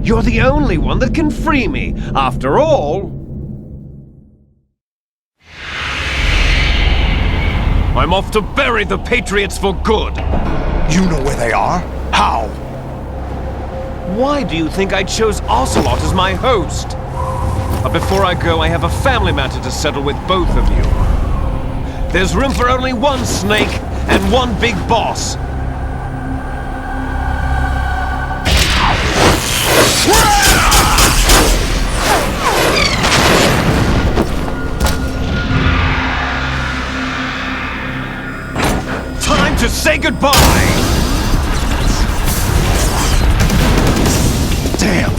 [SPEAKER 10] You're the only one that can free me. After all... I'm off to bury the Patriots for good.
[SPEAKER 1] You know where they are? How?
[SPEAKER 10] Why do you think I chose Ocelot as my host? But before I go, I have a family matter to settle with both of you. There's room for only one Snake and one big boss. Time to say goodbye!
[SPEAKER 1] Damn!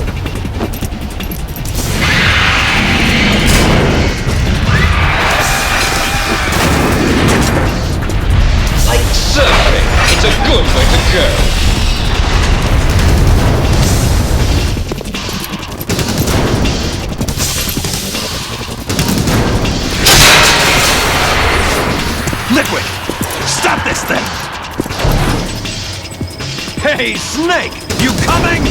[SPEAKER 10] Like surfing, it's a good way to go.
[SPEAKER 8] Liquid! Stop this thing!
[SPEAKER 10] Hey, Snake! You coming?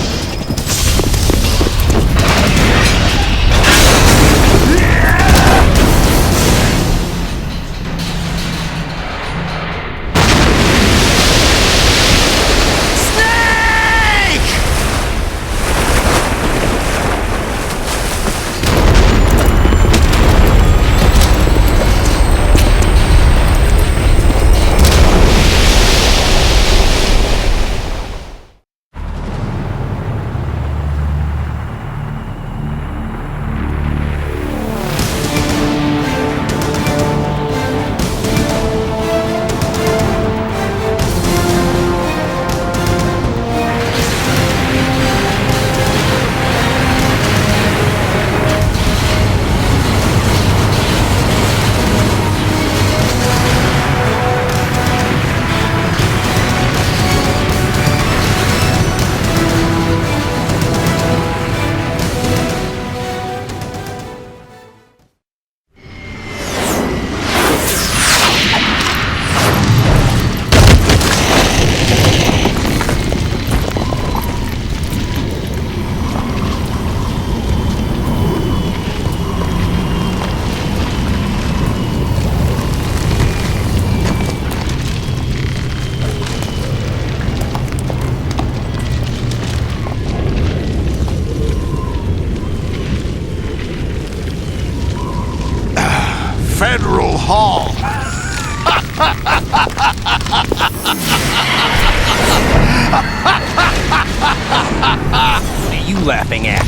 [SPEAKER 1] Federal Hall!
[SPEAKER 3] What are you laughing at?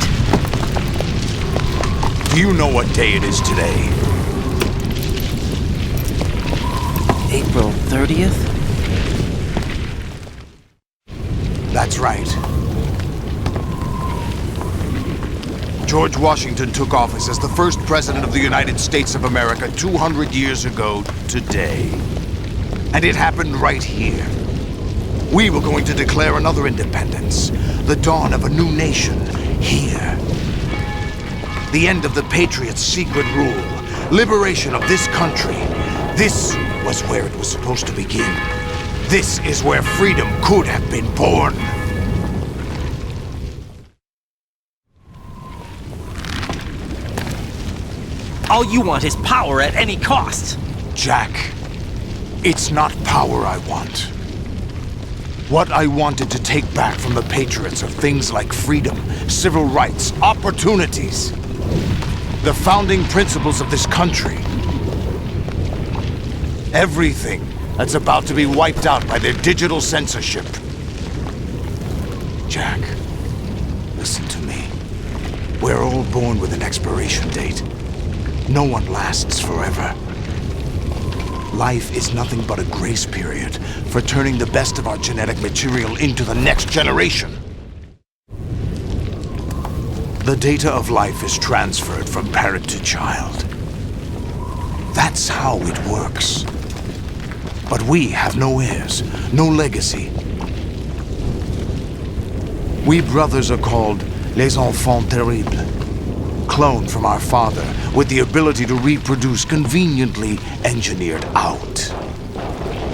[SPEAKER 1] Do you know what day it is today?
[SPEAKER 3] April 30th?
[SPEAKER 1] That's right. George Washington took office as the first president of the United States of America 200 years ago today. And it happened right here. We were going to declare another independence, the dawn of a new nation, here. The end of the Patriots' secret rule, liberation of this country. This was where it was supposed to begin. This is where freedom could have been born.
[SPEAKER 3] All you want is power at any cost.
[SPEAKER 1] Jack, it's not power I want. What I wanted to take back from the Patriots are things like freedom, civil rights, opportunities. The founding principles of this country. Everything that's about to be wiped out by their digital censorship. Jack, listen to me. We're all born with an expiration date. No one lasts forever. life is nothing but a grace period for turning the best of our genetic material into the next generation. The data of life is transferred from parent to child. That's how it works. But we have no heirs, no legacy. We brothers are called les enfants terribles, cloned from our father with the ability to reproduce conveniently engineered out.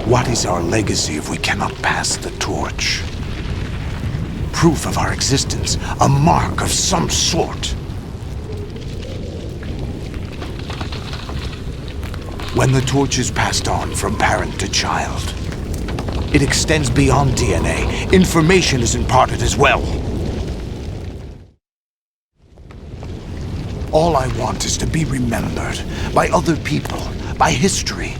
[SPEAKER 1] What is our legacy if we cannot pass the torch? Proof of our existence, a mark of some sort. When the torch is passed on from parent to child, it extends beyond DNA. Information is imparted as well. All I want is to be remembered by other people, by history.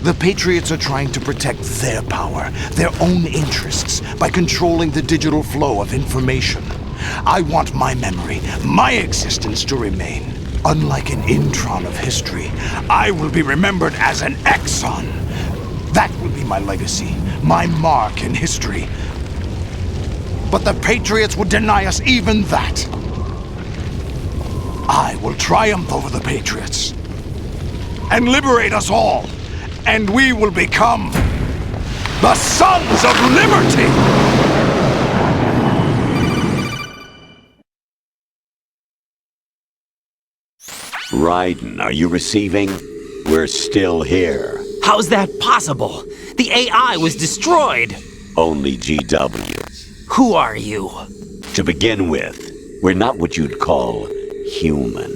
[SPEAKER 1] The Patriots are trying to protect their power, their own interests, by controlling the digital flow of information. I want my memory, my existence to remain. Unlike an intron of history, I will be remembered as an exon. That will be my legacy, my mark in history. But the Patriots would deny us even that. I will triumph over the Patriots and liberate us all, and we will become the Sons of Liberty!
[SPEAKER 6] Raiden, are you receiving? We're still here.
[SPEAKER 3] How's that possible? The AI was destroyed.
[SPEAKER 6] Only GW.
[SPEAKER 3] Who are you?
[SPEAKER 6] To begin with, we're not what you'd call human.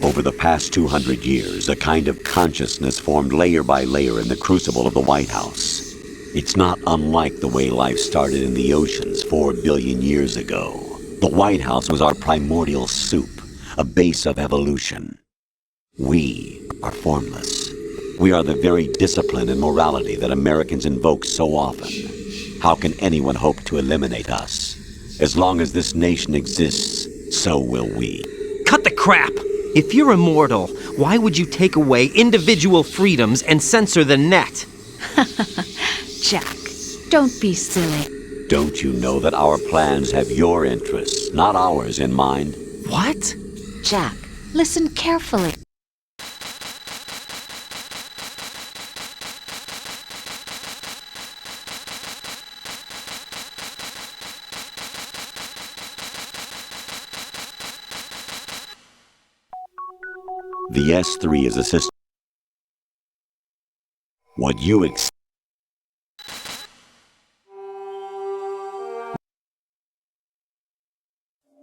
[SPEAKER 6] Over the past 200 years, a kind of consciousness formed layer by layer in the crucible of the White House. It's not unlike the way life started in the oceans 4 billion years ago. The White House was our primordial soup, a base of evolution. We are formless. We are the very discipline and morality that Americans invoke so often. How can anyone hope to eliminate us? As long as this nation exists, so will we.
[SPEAKER 3] Cut the crap! If you're immortal, why would you take away individual freedoms and censor the net?
[SPEAKER 5] Jack, don't be silly.
[SPEAKER 6] Don't you know that our plans have your interests, not ours, in mind?
[SPEAKER 3] What?
[SPEAKER 5] Jack, listen carefully.
[SPEAKER 6] The S3 is a system. What you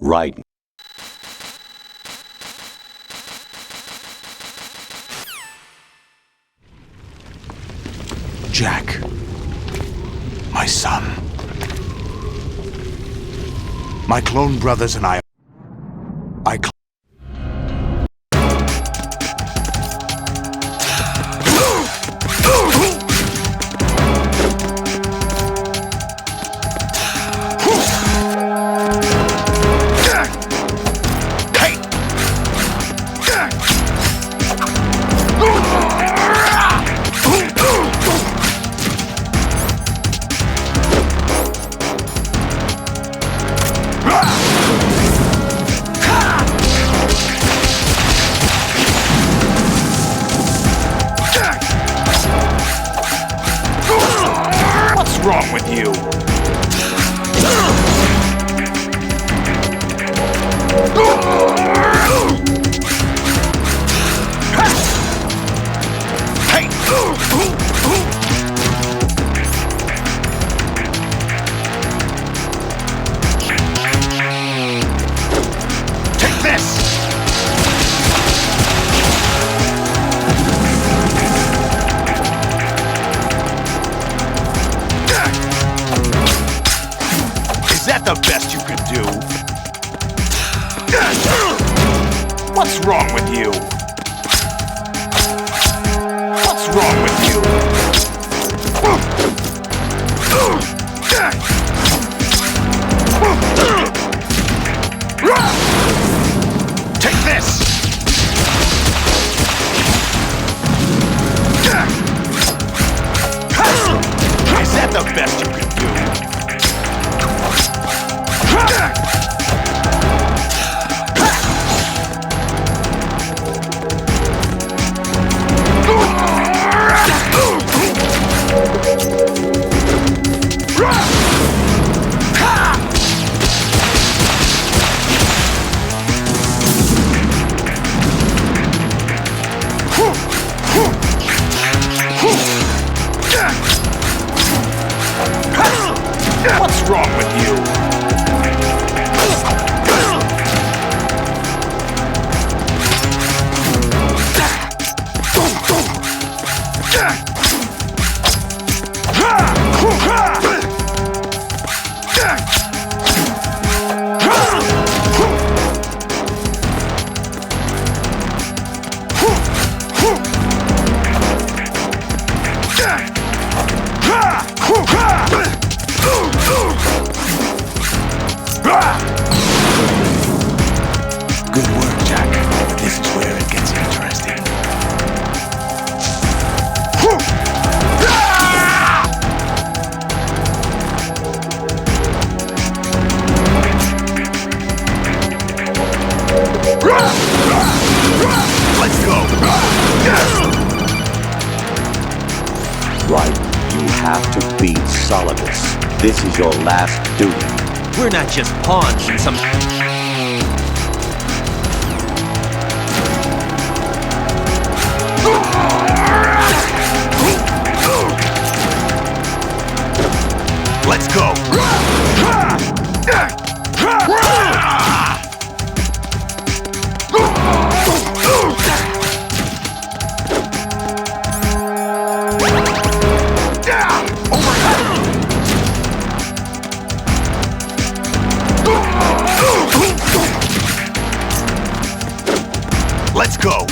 [SPEAKER 6] Raiden.
[SPEAKER 1] Jack, my son. My clone brothers and I wrong with you? Take this! Is that the best you could do?
[SPEAKER 6] have to beat Solidus. This is your last duty.
[SPEAKER 10] We're not just pawns in some...
[SPEAKER 1] Let's go! Let's go!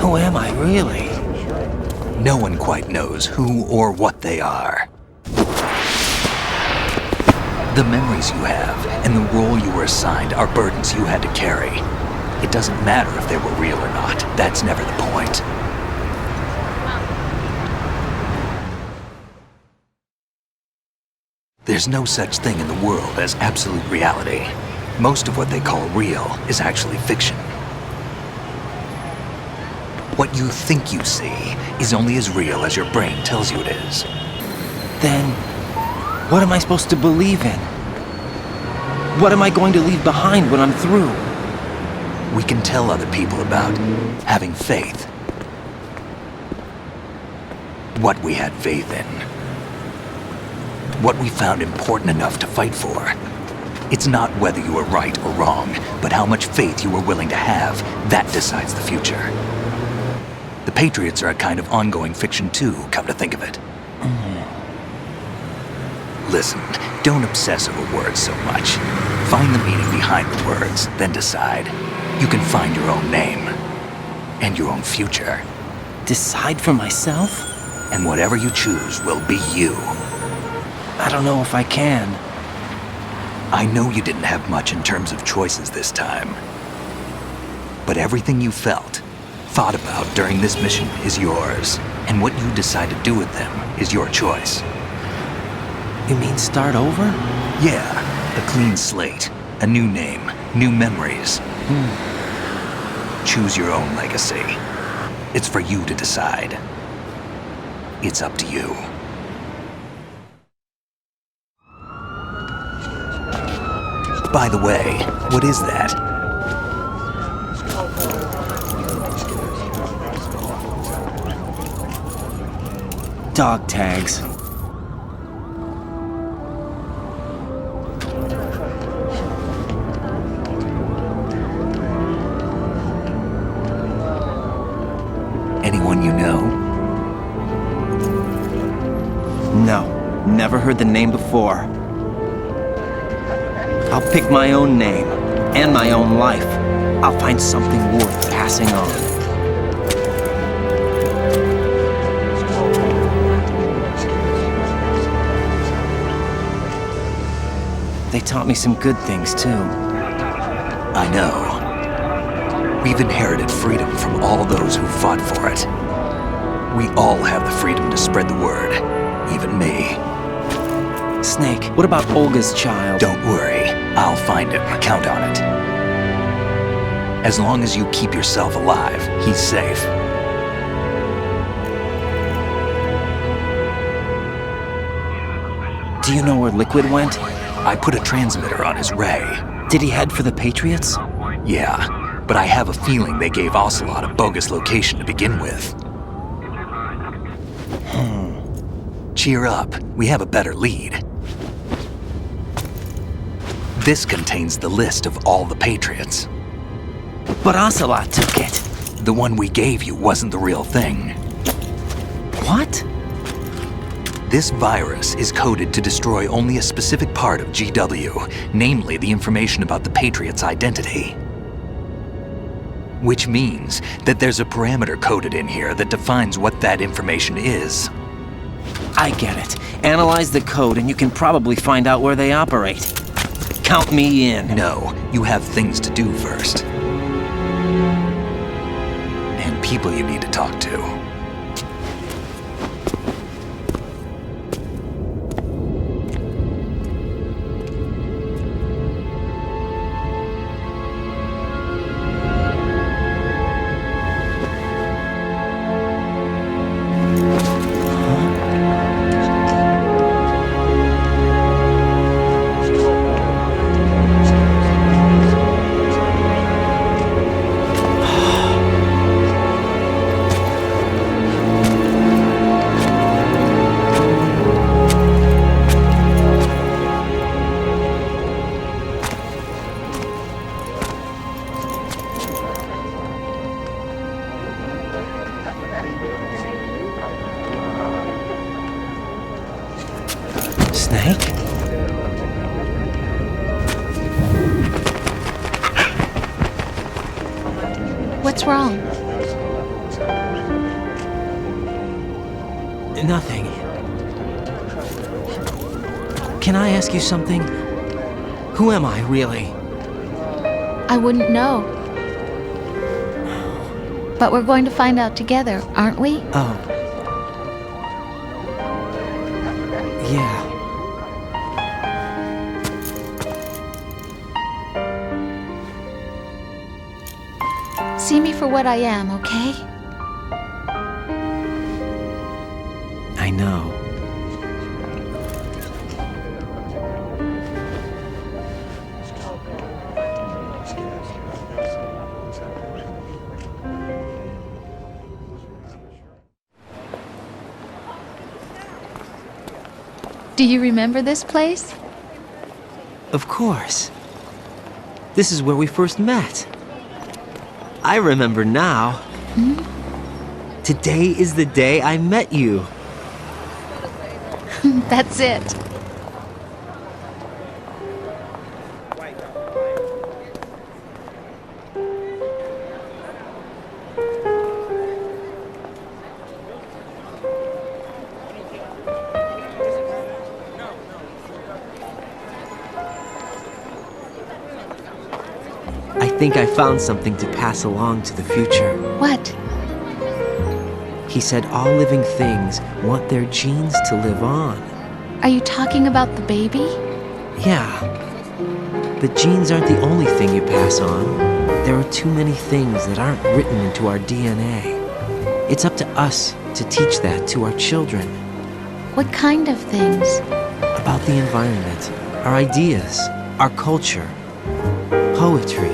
[SPEAKER 3] Who am I, really?
[SPEAKER 8] No one quite knows who or what they are. The memories you have and the role you were assigned are burdens you had to carry. It doesn't matter if they were real or not. That's never the point. There's no such thing in the world as absolute reality. Most of what they call real is actually fiction. What you think you see is only as real as your brain tells you it is.
[SPEAKER 3] Then, what am I supposed to believe in? What am I going to leave behind when I'm through?
[SPEAKER 8] We can tell other people about having faith. What we had faith in. What we found important enough to fight for. It's not whether you were right or wrong, but how much faith you were willing to have. That decides the future. The Patriots are a kind of ongoing fiction too, come to think of it. Listen, don't obsess over words so much. Find the meaning behind the words, then decide. You can find your own name. And your own future.
[SPEAKER 3] Decide for myself?
[SPEAKER 8] And whatever you choose will be you.
[SPEAKER 3] I don't know if I can.
[SPEAKER 8] I know you didn't have much in terms of choices this time. But everything you felt, thought about during this mission is yours. And what you decide to do with them is your choice.
[SPEAKER 3] You mean start over?
[SPEAKER 8] Yeah, a clean slate, a new name, new memories. Choose your own legacy. It's for you to decide. It's up to you. By the way, what is that?
[SPEAKER 3] Dog tags.
[SPEAKER 8] Anyone you know?
[SPEAKER 3] No, never heard the name before. I'll pick my own name, and my own life. I'll find something worth passing on. They taught me some good things, too.
[SPEAKER 8] I know. We've inherited freedom from all those who fought for it. We all have the freedom to spread the word, even me.
[SPEAKER 3] Snake, what about Olga's child?
[SPEAKER 8] Don't worry, I'll find him. Count on it. As long as you keep yourself alive, he's safe.
[SPEAKER 3] Do you know where Liquid went?
[SPEAKER 8] I put a transmitter on his ray.
[SPEAKER 3] Did he head for the Patriots?
[SPEAKER 8] Yeah, but I have a feeling they gave Ocelot a bogus location to begin with. Cheer up, we have a better lead. This contains the list of all the Patriots.
[SPEAKER 3] But Ocelot took it.
[SPEAKER 8] The one we gave you wasn't the real thing.
[SPEAKER 3] What?
[SPEAKER 8] This virus is coded to destroy only a specific part of GW, namely the information about the Patriots' identity. Which means that there's a parameter coded in here that defines what that information is.
[SPEAKER 3] I get it. Analyze the code and you can probably find out where they operate. Count me in.
[SPEAKER 8] No, you have things to do first. And people you need to talk to.
[SPEAKER 3] Snake?
[SPEAKER 5] What's wrong?
[SPEAKER 3] Nothing. Can I ask you something? Who am I, really?
[SPEAKER 5] I wouldn't know. But we're going to find out together, aren't we?
[SPEAKER 3] Oh. Yeah.
[SPEAKER 5] See me for what I am, okay?
[SPEAKER 3] I know.
[SPEAKER 5] Do you remember this place?
[SPEAKER 3] Of course. This is where we first met. I remember now. Today is the day I met you.
[SPEAKER 5] That's it.
[SPEAKER 3] think I found something to pass along to the future.
[SPEAKER 5] What?
[SPEAKER 3] He said all living things want their genes to live on.
[SPEAKER 5] Are you talking about the baby?
[SPEAKER 3] Yeah. The genes aren't the only thing you pass on. There are too many things that aren't written into our DNA. It's up to us to teach that to our children.
[SPEAKER 5] What kind of things?
[SPEAKER 3] About the environment, our ideas, our culture, poetry,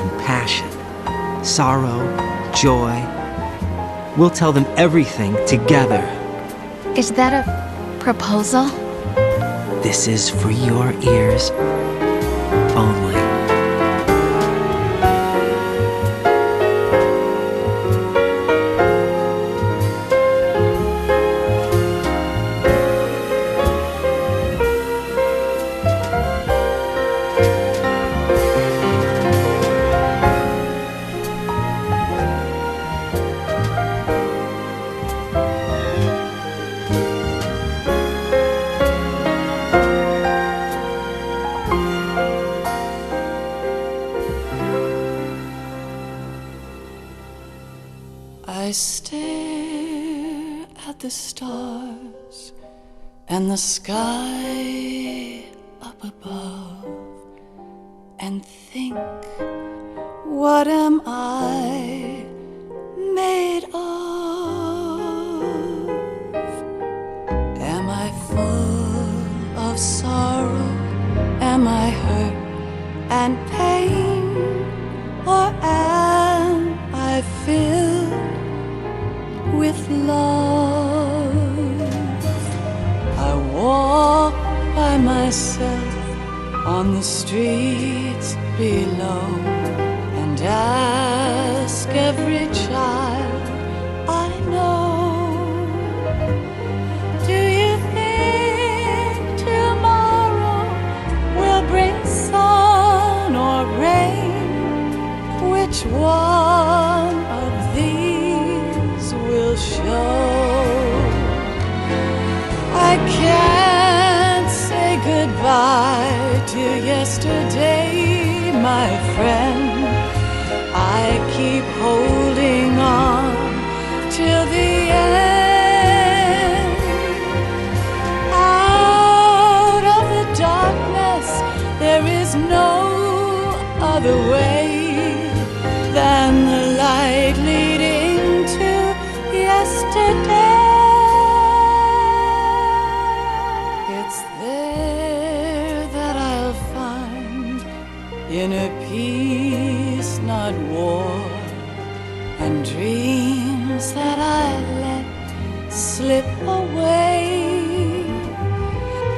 [SPEAKER 3] compassion, sorrow, joy. We'll tell them everything together.
[SPEAKER 5] Is that a proposal?
[SPEAKER 3] This is for your ears only.
[SPEAKER 11] I stare at the stars and the sky up above and think, what am I made of? Am I full of sorrow? Am I hurt and pain? Or am I filled with love? I walk by myself on the streets below and ask every child I know, do you think tomorrow will bring sun or rain? Which one of these will show? I can't say goodbye to yesterday, my friend. I keep holding on till the end. Out of the darkness, there is no other way than the light leading to yesterday. It's there that I'll find inner peace, not war, and dreams that I let slip away.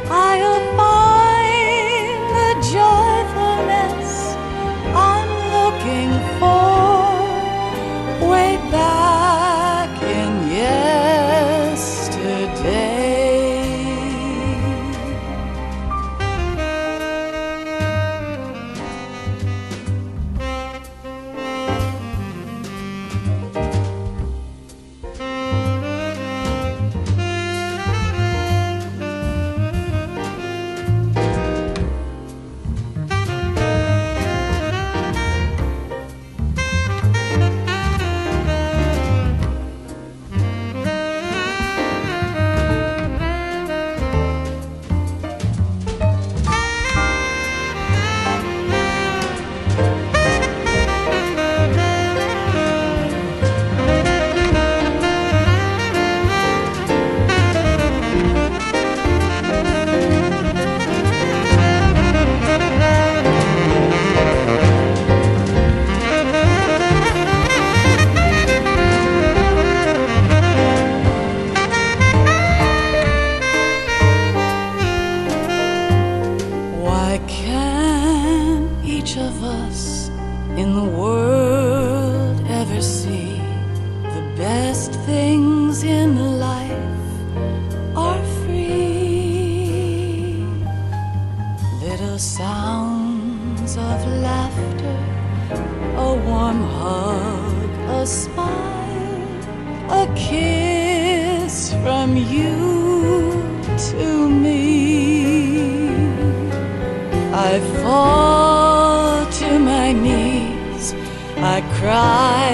[SPEAKER 11] I'll find the joyfulness I'm looking for way back in yesterday. Sounds of laughter, a warm hug, a smile, a kiss from you to me. I fall to my knees I cry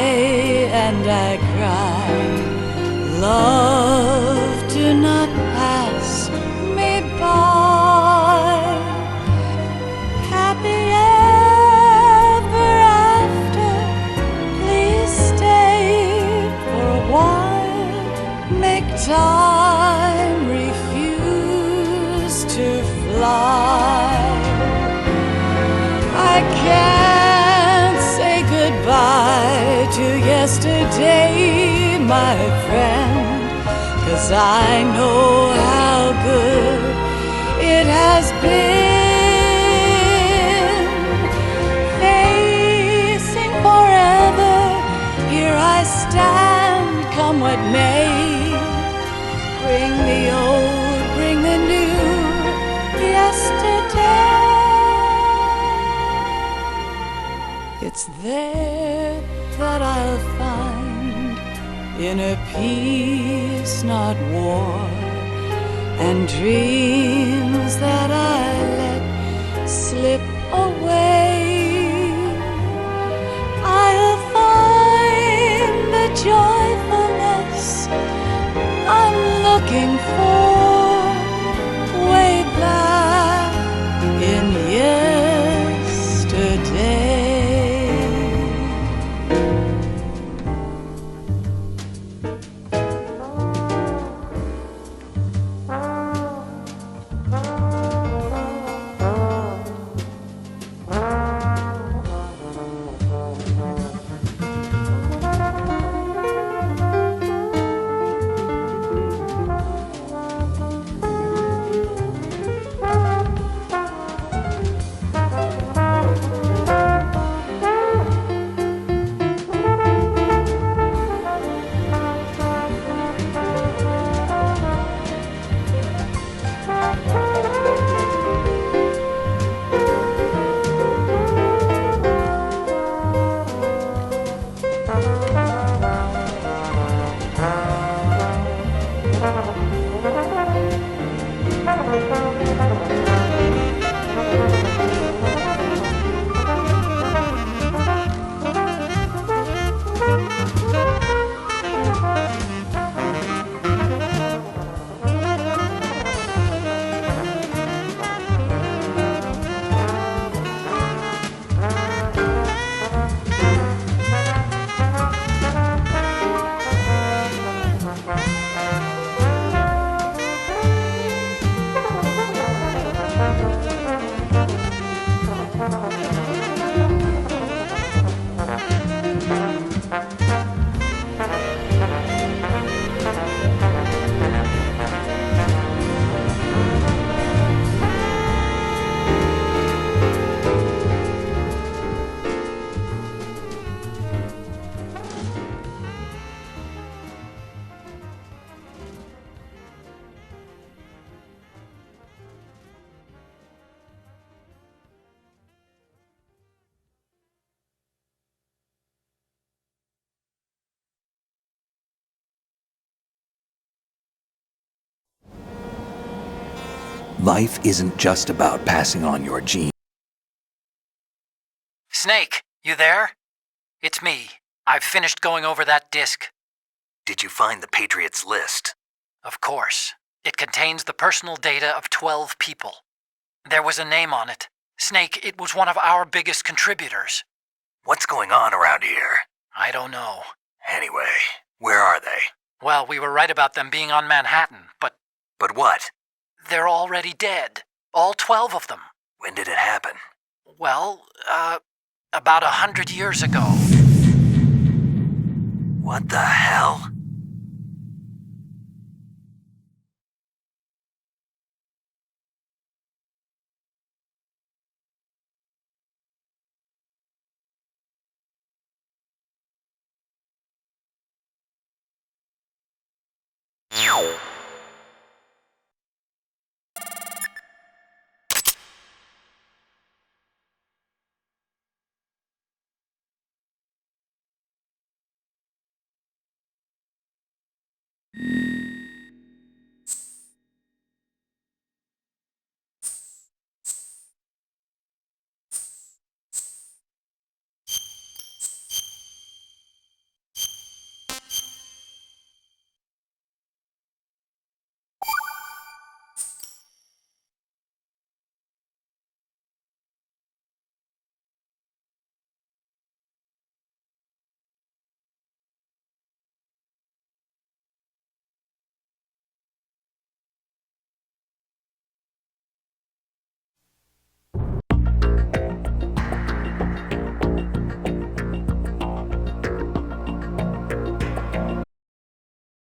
[SPEAKER 11] and I cry. Love, do not pass me by. Happy ever after, please stay for a while. Make time, refuse to fly. I can't say goodbye to yesterday, my friend, 'cause I know how good it has been. Facing forever, here I stand, come what may. Bring the old, bring the new, yesterday. It's there that I'll find inner peace, not war, and dreams that I let slip away. I'll find the joyfulness I'm looking for way back in yesterday.
[SPEAKER 8] Life isn't just about passing on your genes.
[SPEAKER 12] Snake, you there? It's me. I've finished going over that disc.
[SPEAKER 8] Did you find the Patriots list?
[SPEAKER 12] Of course. It contains the personal data of 12 people. There was a name on it. Snake, it was one of our biggest contributors.
[SPEAKER 8] What's going on around here?
[SPEAKER 12] I don't know.
[SPEAKER 8] Anyway, where are they?
[SPEAKER 12] Well, we were right about them being on Manhattan, but...
[SPEAKER 8] But what?
[SPEAKER 12] They're already dead. All 12 of them.
[SPEAKER 8] When did it happen?
[SPEAKER 12] Well, about 100 years ago.
[SPEAKER 8] What the hell?